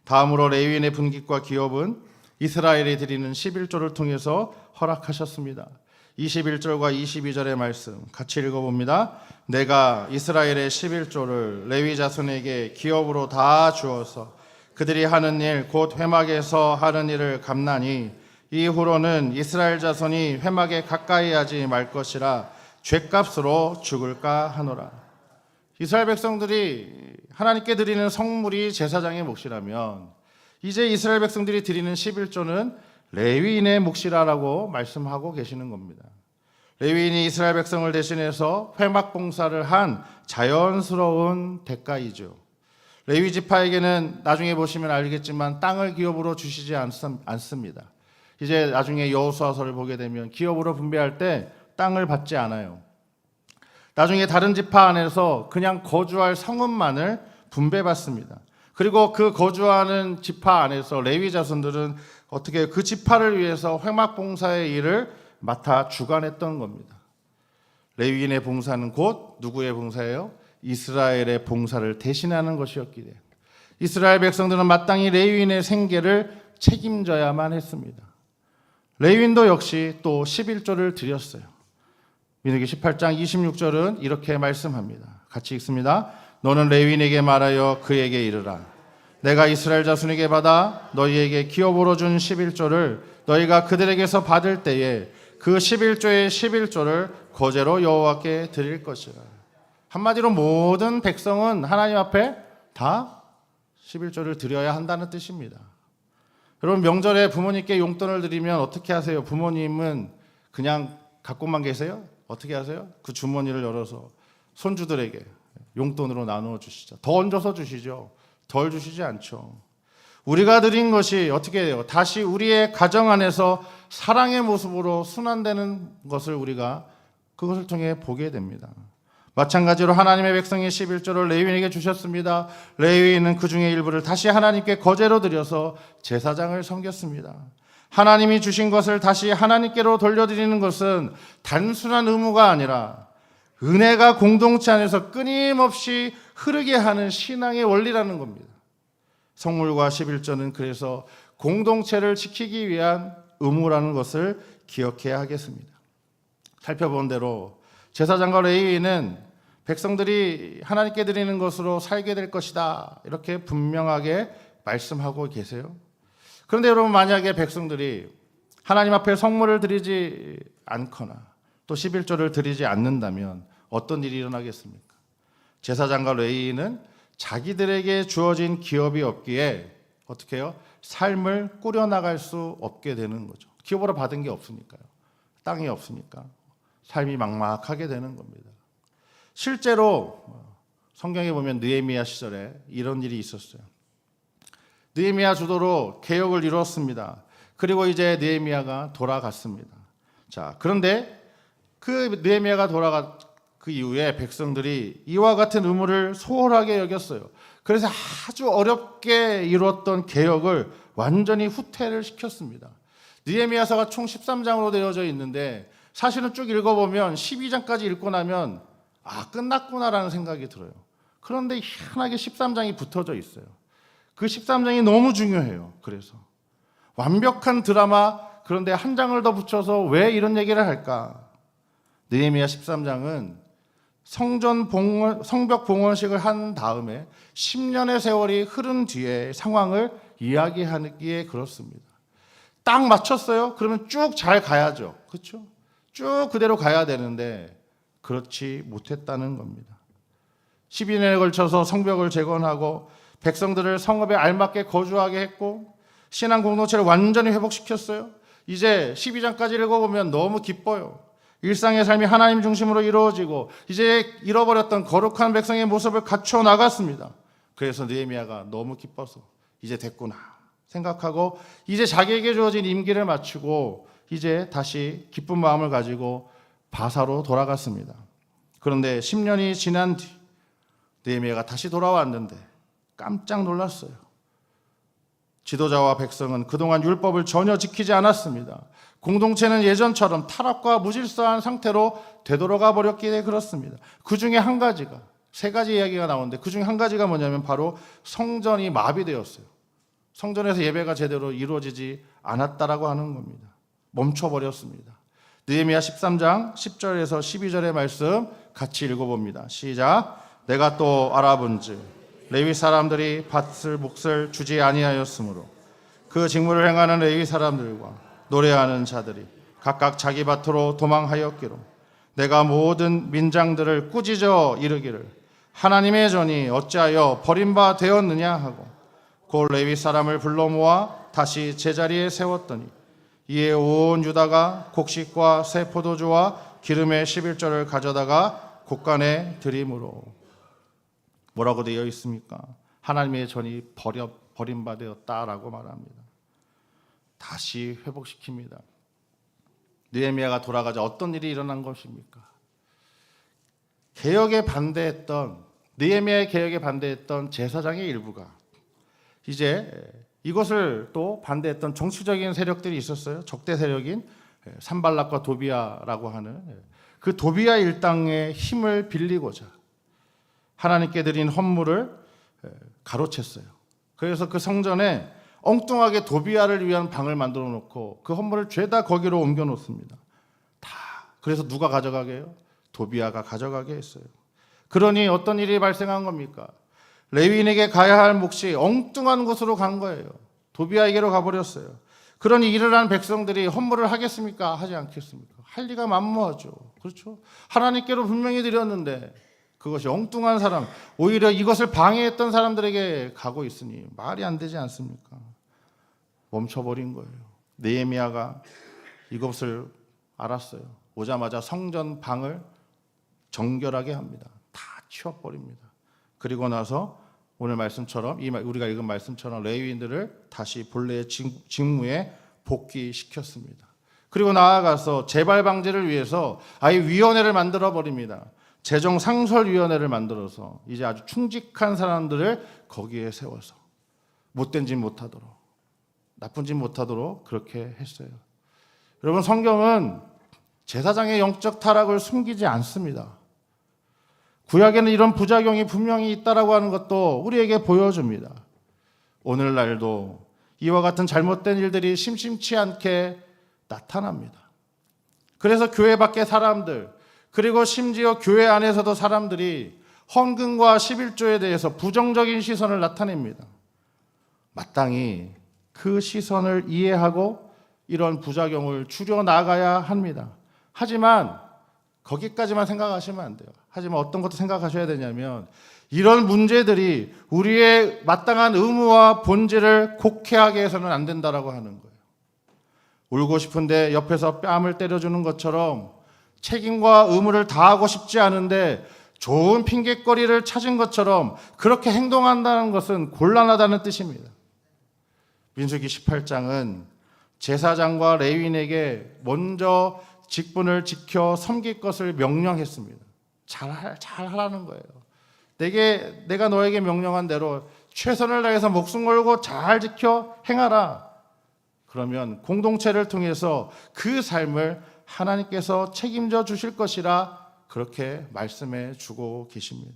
B: 다음으로 레위인의 분깃과 기업은 이스라엘이 드리는 11조를 통해서 허락하셨습니다. 21절과 22절의 말씀 같이 읽어봅니다. 내가 이스라엘의 11조를 레위 자손에게 기업으로 다 주어서 그들이 하는 일 곧 회막에서 하는 일을 갚나니 이후로는 이스라엘 자손이 회막에 가까이 하지 말 것이라 죗값으로 죽을까 하노라. 이스라엘 백성들이 하나님께 드리는 성물이 제사장의 몫이라면 이제 이스라엘 백성들이 드리는 11조는 레위인의 몫이라고 말씀하고 계시는 겁니다. 레위인이 이스라엘 백성을 대신해서 회막 봉사를 한 자연스러운 대가이죠. 레위 지파에게는 나중에 보시면 알겠지만 땅을 기업으로 주시지 않습니다. 이제 나중에 여호수아서를 보게 되면 기업으로 분배할 때 땅을 받지 않아요. 나중에 다른 지파 안에서 그냥 거주할 성읍만을 분배받습니다. 그리고 그 거주하는 지파 안에서 레위 자손들은 어떻게 그 지파를 위해서 회막 봉사의 일을 맡아 주관했던 겁니다. 레위인의 봉사는 곧 누구의 봉사예요? 이스라엘의 봉사를 대신하는 것이었기 때문에 이스라엘 백성들은 마땅히 레위인의 생계를 책임져야만 했습니다. 레위인도 역시 또 11조를 드렸어요. 민수기 18장 26절은 이렇게 말씀합니다. 같이 읽습니다. 너는 레위인에게 말하여 그에게 이르라. 내가 이스라엘 자손에게 받아 너희에게 기업으로 준 11조를 너희가 그들에게서 받을 때에 그 11조의 11조를 거제로 여호와께 드릴 것이라. 한마디로 모든 백성은 하나님 앞에 다 11조를 드려야 한다는 뜻입니다. 여러분, 명절에 부모님께 용돈을 드리면 어떻게 하세요? 부모님은 그냥 갖고만 계세요? 어떻게 하세요? 그 주머니를 열어서 손주들에게 용돈으로 나누어 주시죠. 더 얹어서 주시죠. 덜 주시지 않죠. 우리가 드린 것이 어떻게 돼요? 다시 우리의 가정 안에서 사랑의 모습으로 순환되는 것을 우리가 그것을 통해 보게 됩니다. 마찬가지로 하나님의 백성의 11조를 레위인에게 주셨습니다. 레위인은 그 중에 일부를 다시 하나님께 거제로 드려서 제사장을 섬겼습니다. 하나님이 주신 것을 다시 하나님께로 돌려드리는 것은 단순한 의무가 아니라 은혜가 공동체 안에서 끊임없이 흐르게 하는 신앙의 원리라는 겁니다. 성물과 11조는 그래서 공동체를 지키기 위한 의무라는 것을 기억해야 하겠습니다. 살펴본 대로 제사장과 레위인은 백성들이 하나님께 드리는 것으로 살게 될 것이다, 이렇게 분명하게 말씀하고 계세요. 그런데 여러분, 만약에 백성들이 하나님 앞에 성물을 드리지 않거나 또 11조를 드리지 않는다면 어떤 일이 일어나겠습니까? 제사장과 레위인은 자기들에게 주어진 기업이 없기에 어떻게 해요? 삶을 꾸려나갈 수 없게 되는 거죠. 기업으로 받은 게 없으니까요. 땅이 없으니까 삶이 막막하게 되는 겁니다. 실제로 성경에 보면 느헤미야 시절에 이런 일이 있었어요. 느헤미야 주도로 개혁을 이루었습니다. 그리고 이제 느헤미야가 돌아갔습니다. 자, 그런데 그 느헤미야가 돌아간 그 이후에 백성들이 이와 같은 의무를 소홀하게 여겼어요. 그래서 아주 어렵게 이루었던 개혁을 완전히 후퇴를 시켰습니다. 느헤미야서가 총 13장으로 되어져 있는데 사실은 쭉 읽어보면 12장까지 읽고 나면 끝났구나라는 생각이 들어요. 그런데 희한하게 13장이 붙어져 있어요. 그 13장이 너무 중요해요. 그래서 완벽한 드라마, 그런데 한 장을 더 붙여서 왜 이런 얘기를 할까? 느헤미야 13장은 성벽 봉헌식을 한 다음에 10년의 세월이 흐른 뒤에 상황을 이야기하기에 그렇습니다. 딱 맞췄어요? 그러면 쭉 잘 가야죠. 그렇죠? 쭉 그대로 가야 되는데 그렇지 못했다는 겁니다. 12년에 걸쳐서 성벽을 재건하고 백성들을 성읍에 알맞게 거주하게 했고 신앙 공동체를 완전히 회복시켰어요. 이제 12장까지 읽어보면 너무 기뻐요. 일상의 삶이 하나님 중심으로 이루어지고 이제 잃어버렸던 거룩한 백성의 모습을 갖춰 나갔습니다. 그래서 느헤미야가 너무 기뻐서 이제 됐구나 생각하고 이제 자기에게 주어진 임기를 마치고 이제 다시 기쁜 마음을 가지고 바사로 돌아갔습니다. 그런데 10년이 지난 뒤 느헤미야가 다시 돌아왔는데 깜짝 놀랐어요. 지도자와 백성은 그동안 율법을 전혀 지키지 않았습니다. 공동체는 예전처럼 타락과 무질서한 상태로 되돌아가 버렸기에 그렇습니다. 그 중에 한 가지가, 세 가지 이야기가 나오는데 그 중에 한 가지가 뭐냐면 바로 성전이 마비되었어요. 성전에서 예배가 제대로 이루어지지 않았다라고 하는 겁니다. 멈춰버렸습니다. 느헤미야 13장 10절에서 12절의 말씀 같이 읽어봅니다. 시작. 내가 또 알아본즉 레위 사람들이 밭을 몫을 주지 아니하였으므로 그 직무를 행하는 레위 사람들과 노래하는 자들이 각각 자기 밭으로 도망하였기로 내가 모든 민장들을 꾸짖어 이르기를 하나님의 전이 어찌하여 버림바 되었느냐 하고 곧 레위 사람을 불러 모아 다시 제자리에 세웠더니 이에 온 유다가 곡식과 새 포도주와 기름의 11조를 가져다가 곳간에 드림으로 뭐라고 되어 있습니까? 하나님의 전이 버림바 되었다라고 말합니다. 다시 회복시킵니다. 느헤미야가 돌아가자 어떤 일이 일어난 것입니까? 느헤미야의 개혁에 반대했던 제사장의 일부가 이제 이것을 또 반대했던 정치적인 세력들이 있었어요. 적대 세력인 산발락과 도비아라고 하는 그 도비아 일당의 힘을 빌리고자 하나님께 드린 헌물을 가로챘어요. 그래서 그 성전에 엉뚱하게 도비아를 위한 방을 만들어 놓고 그 헌물을 죄다 거기로 옮겨 놓습니다. 다. 그래서 누가 가져가게 해요? 도비아가 가져가게 했어요. 그러니 어떤 일이 발생한 겁니까? 레위인에게 가야 할 몫이 엉뚱한 곳으로 간 거예요. 도비아에게로 가버렸어요. 그러니 일을 한 백성들이 헌물을 하겠습니까? 하지 않겠습니까? 할 리가 만무하죠. 그렇죠? 하나님께로 분명히 드렸는데 그것이 엉뚱한 사람, 오히려 이것을 방해했던 사람들에게 가고 있으니 말이 안 되지 않습니까? 멈춰버린 거예요. 느헤미야가 이것을 알았어요. 오자마자 성전 방을 정결하게 합니다. 다 치워버립니다. 그리고 나서 오늘 말씀처럼 우리가 읽은 말씀처럼 레위인들을 다시 본래의 직무에 복귀시켰습니다. 그리고 나아가서 재발 방지를 위해서 아예 위원회를 만들어 버립니다. 재정 상설위원회를 만들어서 이제 아주 충직한 사람들을 거기에 세워서 못된 짓 못하도록, 나쁜 짓 못하도록 그렇게 했어요. 여러분, 성경은 제사장의 영적 타락을 숨기지 않습니다. 구약에는 이런 부작용이 분명히 있다라고 하는 것도 우리에게 보여줍니다. 오늘날도 이와 같은 잘못된 일들이 심심치 않게 나타납니다. 그래서 교회 밖의 사람들, 그리고 심지어 교회 안에서도 사람들이 헌금과 11조에 대해서 부정적인 시선을 나타냅니다. 마땅히 그 시선을 이해하고 이런 부작용을 줄여나가야 합니다. 하지만 거기까지만 생각하시면 안 돼요. 하지만 어떤 것도 생각하셔야 되냐면 이런 문제들이 우리의 마땅한 의무와 본질을 곡해하게 해서는 안 된다라고 하는 거예요. 울고 싶은데 옆에서 뺨을 때려주는 것처럼 책임과 의무를 다하고 싶지 않은데 좋은 핑계거리를 찾은 것처럼 그렇게 행동한다는 것은 곤란하다는 뜻입니다. 민수기 18장은 제사장과 레위인에게 먼저 직분을 지켜 섬길 것을 명령했습니다. 잘 하라는 거예요. 내가 너에게 명령한 대로 최선을 다해서 목숨 걸고 잘 지켜 행하라. 그러면 공동체를 통해서 그 삶을 하나님께서 책임져 주실 것이라 그렇게 말씀해 주고 계십니다.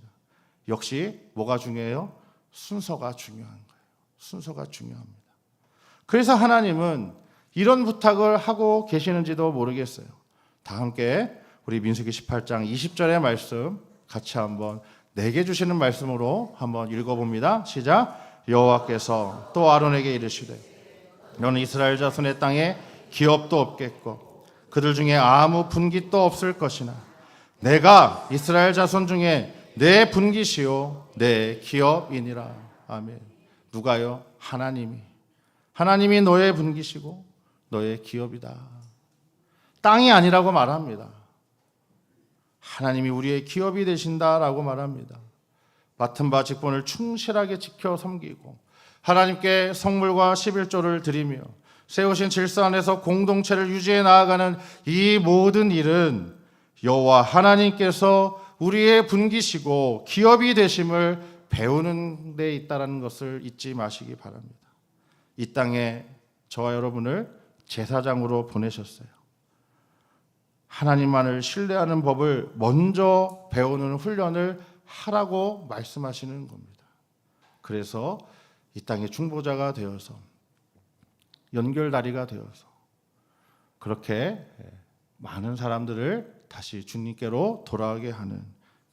B: 역시 뭐가 중요해요? 순서가 중요한 거예요. 순서가 중요합니다. 그래서 하나님은 이런 부탁을 하고 계시는지도 모르겠어요. 다 함께 우리 민수기 18장 20절의 말씀 같이 한번 내게 주시는 말씀으로 한번 읽어봅니다. 시작. 여호와께서 또 아론에게 이르시되 너는 이스라엘 자손의 땅에 기업도 없겠고 그들 중에 아무 분깃도 없을 것이나 내가 이스라엘 자손 중에 내 분깃이요 내 기업이니라. 아멘. 누가요? 하나님이 너의 분깃이고 너의 기업이다. 땅이 아니라고 말합니다. 하나님이 우리의 기업이 되신다라고 말합니다. 맡은 바 직분을 충실하게 지켜 섬기고 하나님께 성물과 11조를 드리며 세우신 질서 안에서 공동체를 유지해 나아가는 이 모든 일은 여호와 하나님께서 우리의 분깃이고 기업이 되심을 배우는 데 있다는 것을 잊지 마시기 바랍니다. 이 땅에 저와 여러분을 제사장으로 보내셨어요. 하나님만을 신뢰하는 법을 먼저 배우는 훈련을 하라고 말씀하시는 겁니다. 그래서 이 땅의 중보자가 되어서 연결다리가 되어서 그렇게 많은 사람들을 다시 주님께로 돌아오게 하는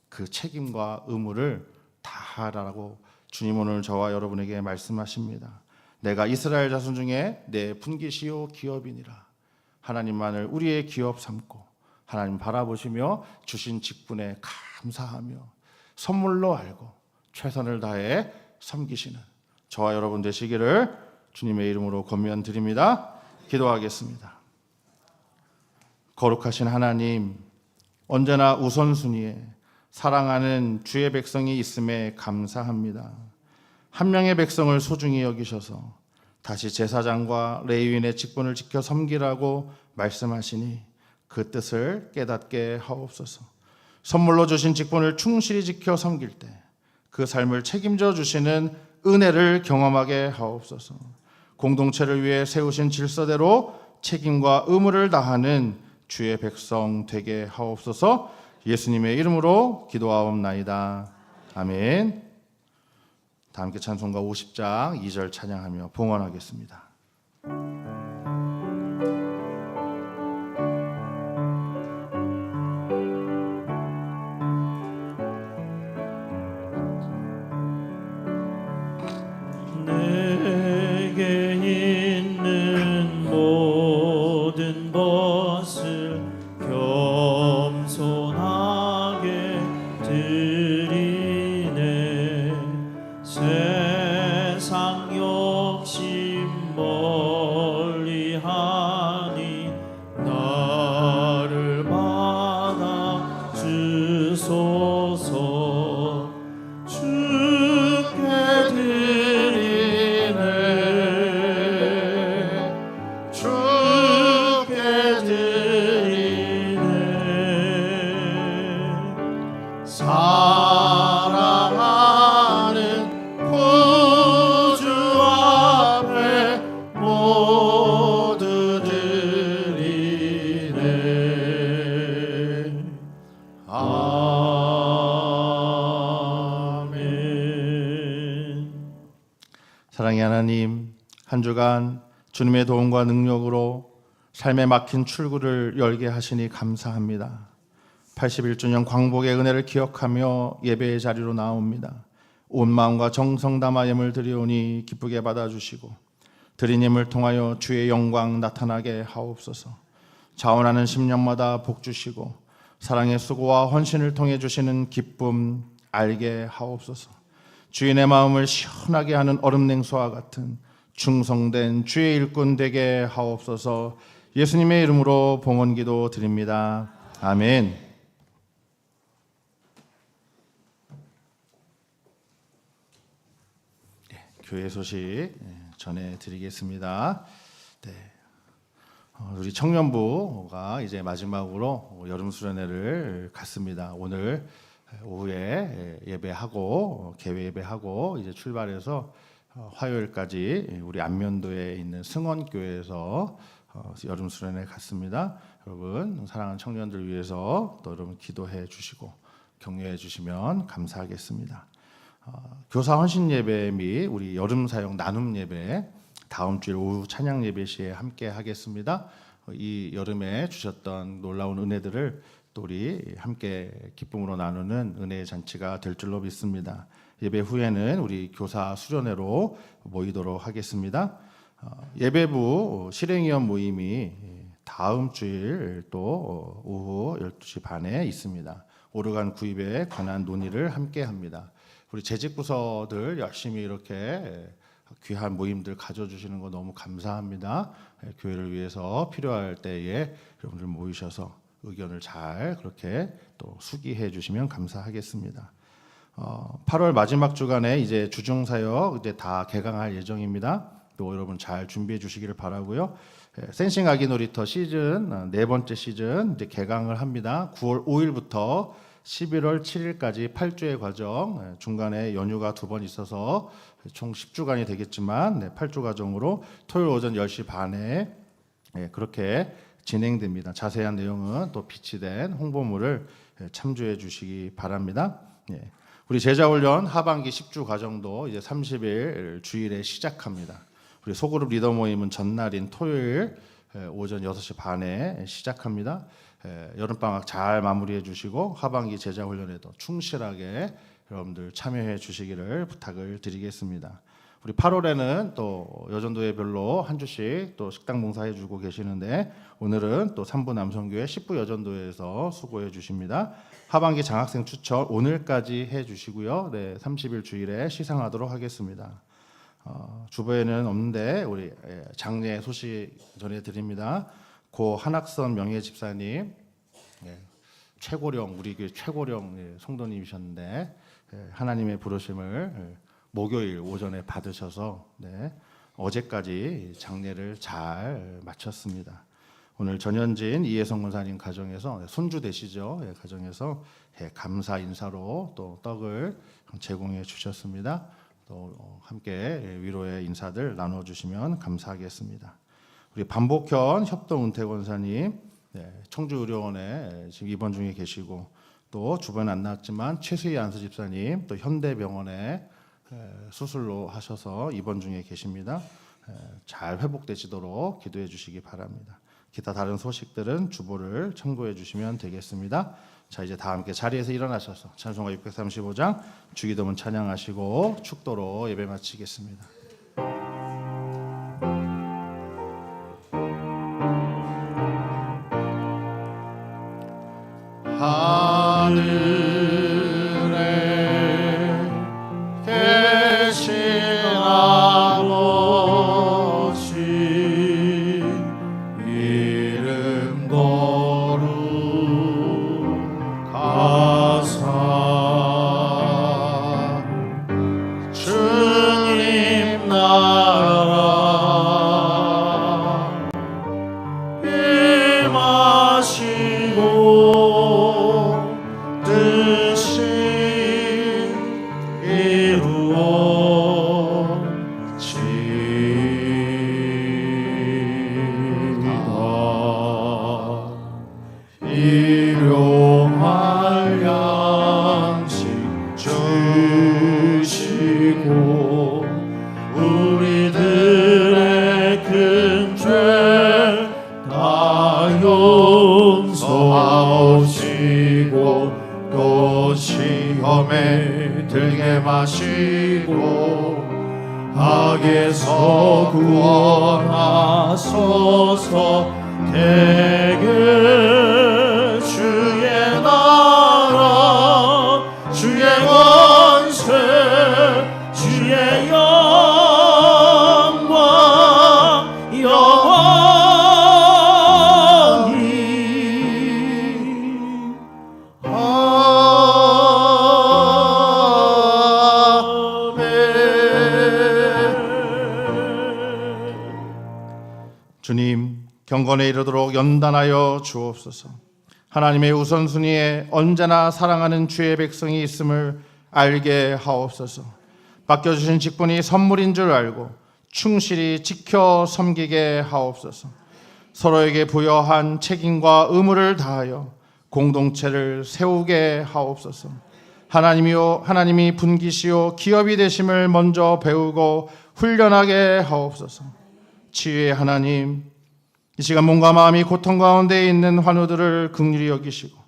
B: 그 책임과 의무를 다하라고 주님 오늘 저와 여러분에게 말씀하십니다. 내가 이스라엘 자손 중에 내 분깃이요 기업이니라. 하나님만을 우리의 기업 삼고 하나님 바라보시며 주신 직분에 감사하며 선물로 알고 최선을 다해 섬기시는 저와 여러분 되시기를 주님의 이름으로 권면드립니다. 기도하겠습니다. 거룩하신 하나님, 언제나 우선순위에 사랑하는 주의 백성이 있음에 감사합니다. 한 명의 백성을 소중히 여기셔서 다시 제사장과 레위인의 직분을 지켜 섬기라고 말씀하시니 그 뜻을 깨닫게 하옵소서. 선물로 주신 직분을 충실히 지켜 섬길 때 그 삶을 책임져 주시는 은혜를 경험하게 하옵소서. 공동체를 위해 세우신 질서대로 책임과 의무를 다하는 주의 백성 되게 하옵소서. 예수님의 이름으로 기도하옵나이다. 아멘. 다 함께 찬송가 50장 2절 찬양하며 봉헌하겠습니다.
C: 겸손하게 드리네. 세상 욕심 멀리하니 나를 받아 주소서. 주께 드리네. 주께 드리네. 사랑하는 구주 앞에 모두 드리네. 아멘.
B: 사랑의 하나님, 한 주간 주님의 도움과 능력으로 삶에 막힌 출구를 열게 하시니 감사합니다. 81주년 광복의 은혜를 기억하며 예배의 자리로 나옵니다. 온 마음과 정성 담아 예물 드리오니 기쁘게 받아주시고 드린 예물 통하여 주의 영광 나타나게 하옵소서. 자원하는 심령마다 복 주시고 사랑의 수고와 헌신을 통해 주시는 기쁨 알게 하옵소서. 주인의 마음을 시원하게 하는 얼음 냉수와 같은 충성된 주의 일꾼 되게 하옵소서. 예수님의 이름으로 봉헌기도 드립니다. 아멘. 교회 소식 전해드리겠습니다. 네. 우리 청년부가 이제 마지막으로 여름 수련회를 갔습니다. 오늘 오후에 예배하고 개회 예배하고 이제 출발해서 화요일까지 우리 안면도에 있는 승원교회에서 여름 수련회 갔습니다. 여러분 사랑하는 청년들 위해서 또 여러분 기도해 주시고 격려해 주시면 감사하겠습니다. 교사 헌신 예배 및 우리 여름 사역 나눔 예배 다음 주일 오후 찬양 예배 시에 함께 하겠습니다. 이 여름에 주셨던 놀라운 은혜들을 또 우리 함께 기쁨으로 나누는 은혜의 잔치가 될 줄로 믿습니다. 예배 후에는 우리 교사 수련회로 모이도록 하겠습니다. 예배부 실행위원 모임이 다음 주일 또 오후 12시 반에 있습니다. 오르간 구입에 관한 논의를 함께 합니다. 우리 재직 부서들 열심히 이렇게 귀한 모임들 가져주시는 거 너무 감사합니다. 교회를 위해서 필요할 때에 여러분들 모이셔서 의견을 잘 그렇게 또 수기해 주시면 감사하겠습니다. 8월 마지막 주간에 이제 주중 사역 이제 다 개강할 예정입니다. 또 여러분 잘 준비해 주시기를 바라고요. 센싱 아기 놀이터 시즌 네 번째 시즌 이제 개강을 합니다. 9월 5일부터 11월 7일까지 8주의 과정, 중간에 연휴가 2번 있어서 총 10주간이 되겠지만 8주 과정으로 토요일 오전 10시 반에 그렇게 진행됩니다. 자세한 내용은 또 비치된 홍보물을 참조해 주시기 바랍니다. 우리 제자훈련 하반기 10주 과정도 이제 30일 주일에 시작합니다. 우리 소그룹 리더 모임은 전날인 토요일 오전 6시 반에 시작합니다. 여름방학 잘 마무리해 주시고 하반기 제자훈련에도 충실하게 여러분들 참여해 주시기를 부탁을 드리겠습니다. 우리 8월에는 또 여전도회별로 한 주씩 또 식당 봉사해 주고 계시는데 오늘은 또 3부 남성교회 10부 여전도회에서 수고해 주십니다. 하반기 장학생 추천 오늘까지 해 주시고요. 30일 주일에 시상하도록 하겠습니다. 주보에는 없는데 우리 장례 소식 전해드립니다. 고 한학선 명예 집사님 최고령 우리 교회 최고령 성도님이셨는데 하나님의 부르심을 목요일 오전에 받으셔서 어제까지 장례를 잘 마쳤습니다. 오늘 전현진 이혜성 권사님 가정에서 손주 되시죠? 가정에서 감사 인사로 또 떡을 제공해 주셨습니다. 또 함께 위로의 인사들 나눠주시면 감사하겠습니다. 우리 반복현 협동은퇴 권사님 청주의료원에 지금 입원 중에 계시고 또 주변에 안 나왔지만 최수희 안수 집사님 또 현대병원에 수술로 하셔서 입원 중에 계십니다. 잘 회복되시도록 기도해 주시기 바랍니다. 기타 다른 소식들은 주보를 참고해 주시면 되겠습니다. 자 이제 다 함께 자리에서 일어나셔서 찬송가 635장 주기도문 찬양하시고 축도로 예배 마치겠습니다.
C: 하늘에 계신 아버지 이름 거룩하사 주님 나라 임하시고 뜻이 이루어지리이다. 일용할 양식 주시고 우리들의 큰 죄 다 용서하시고 또 시험에 들게 마시고 악에서 구원하소서. 대개 주의 나라 주의 권세 주의 영광 영원히 아멘.
B: 주님, 경건에 이르도록 연단하여 주옵소서. 하나님의 우선순위에 언제나 사랑하는 주의 백성이 있음을 알게 하옵소서. 맡겨주신 직분이 선물인 줄 알고 충실히 지켜 섬기게 하옵소서. 서로에게 부여한 책임과 의무를 다하여 공동체를 세우게 하옵소서. 하나님이 분기시오 기업이 되심을 먼저 배우고 훈련하게 하옵소서. 치유의 하나님, 이 시간 몸과 마음이 고통 가운데 있는 환우들을 긍휼히 여기시고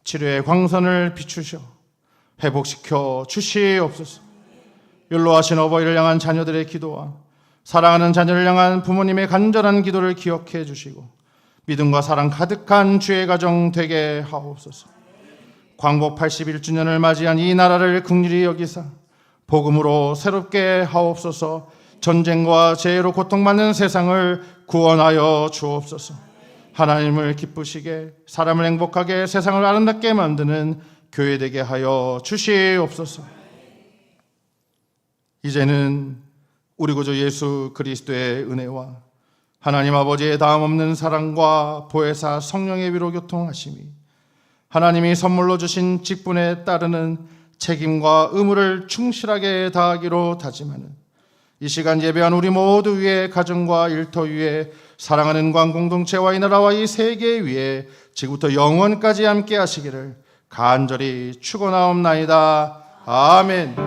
B: 치료의 광선을 비추셔 회복시켜 주시옵소서. 율로하신 어버이를 향한 자녀들의 기도와 사랑하는 자녀를 향한 부모님의 간절한 기도를 기억해 주시고 믿음과 사랑 가득한 주의 가정 되게 하옵소서. 광복 81주년을 맞이한 이 나라를 긍휼히 여기사 복음으로 새롭게 하옵소서. 전쟁과 재해로 고통받는 세상을 구원하여 주옵소서. 하나님을 기쁘시게 사람을 행복하게 세상을 아름답게 만드는 교회 되게 하여 주시옵소서. 이제는 우리 구주 예수 그리스도의 은혜와 하나님 아버지의 다함없는 사랑과 보혜사 성령의 위로 교통하심이 하나님이 선물로 주신 직분에 따르는 책임과 의무를 충실하게 다하기로 다짐하는 이 시간 예배한 우리 모두 위에 가정과 일터 위에 사랑하는 관 공동체와 이 나라와 이 세계 위에 지금부터 영원까지 함께 하시기를 간절히 축원하옵나이다. 아멘.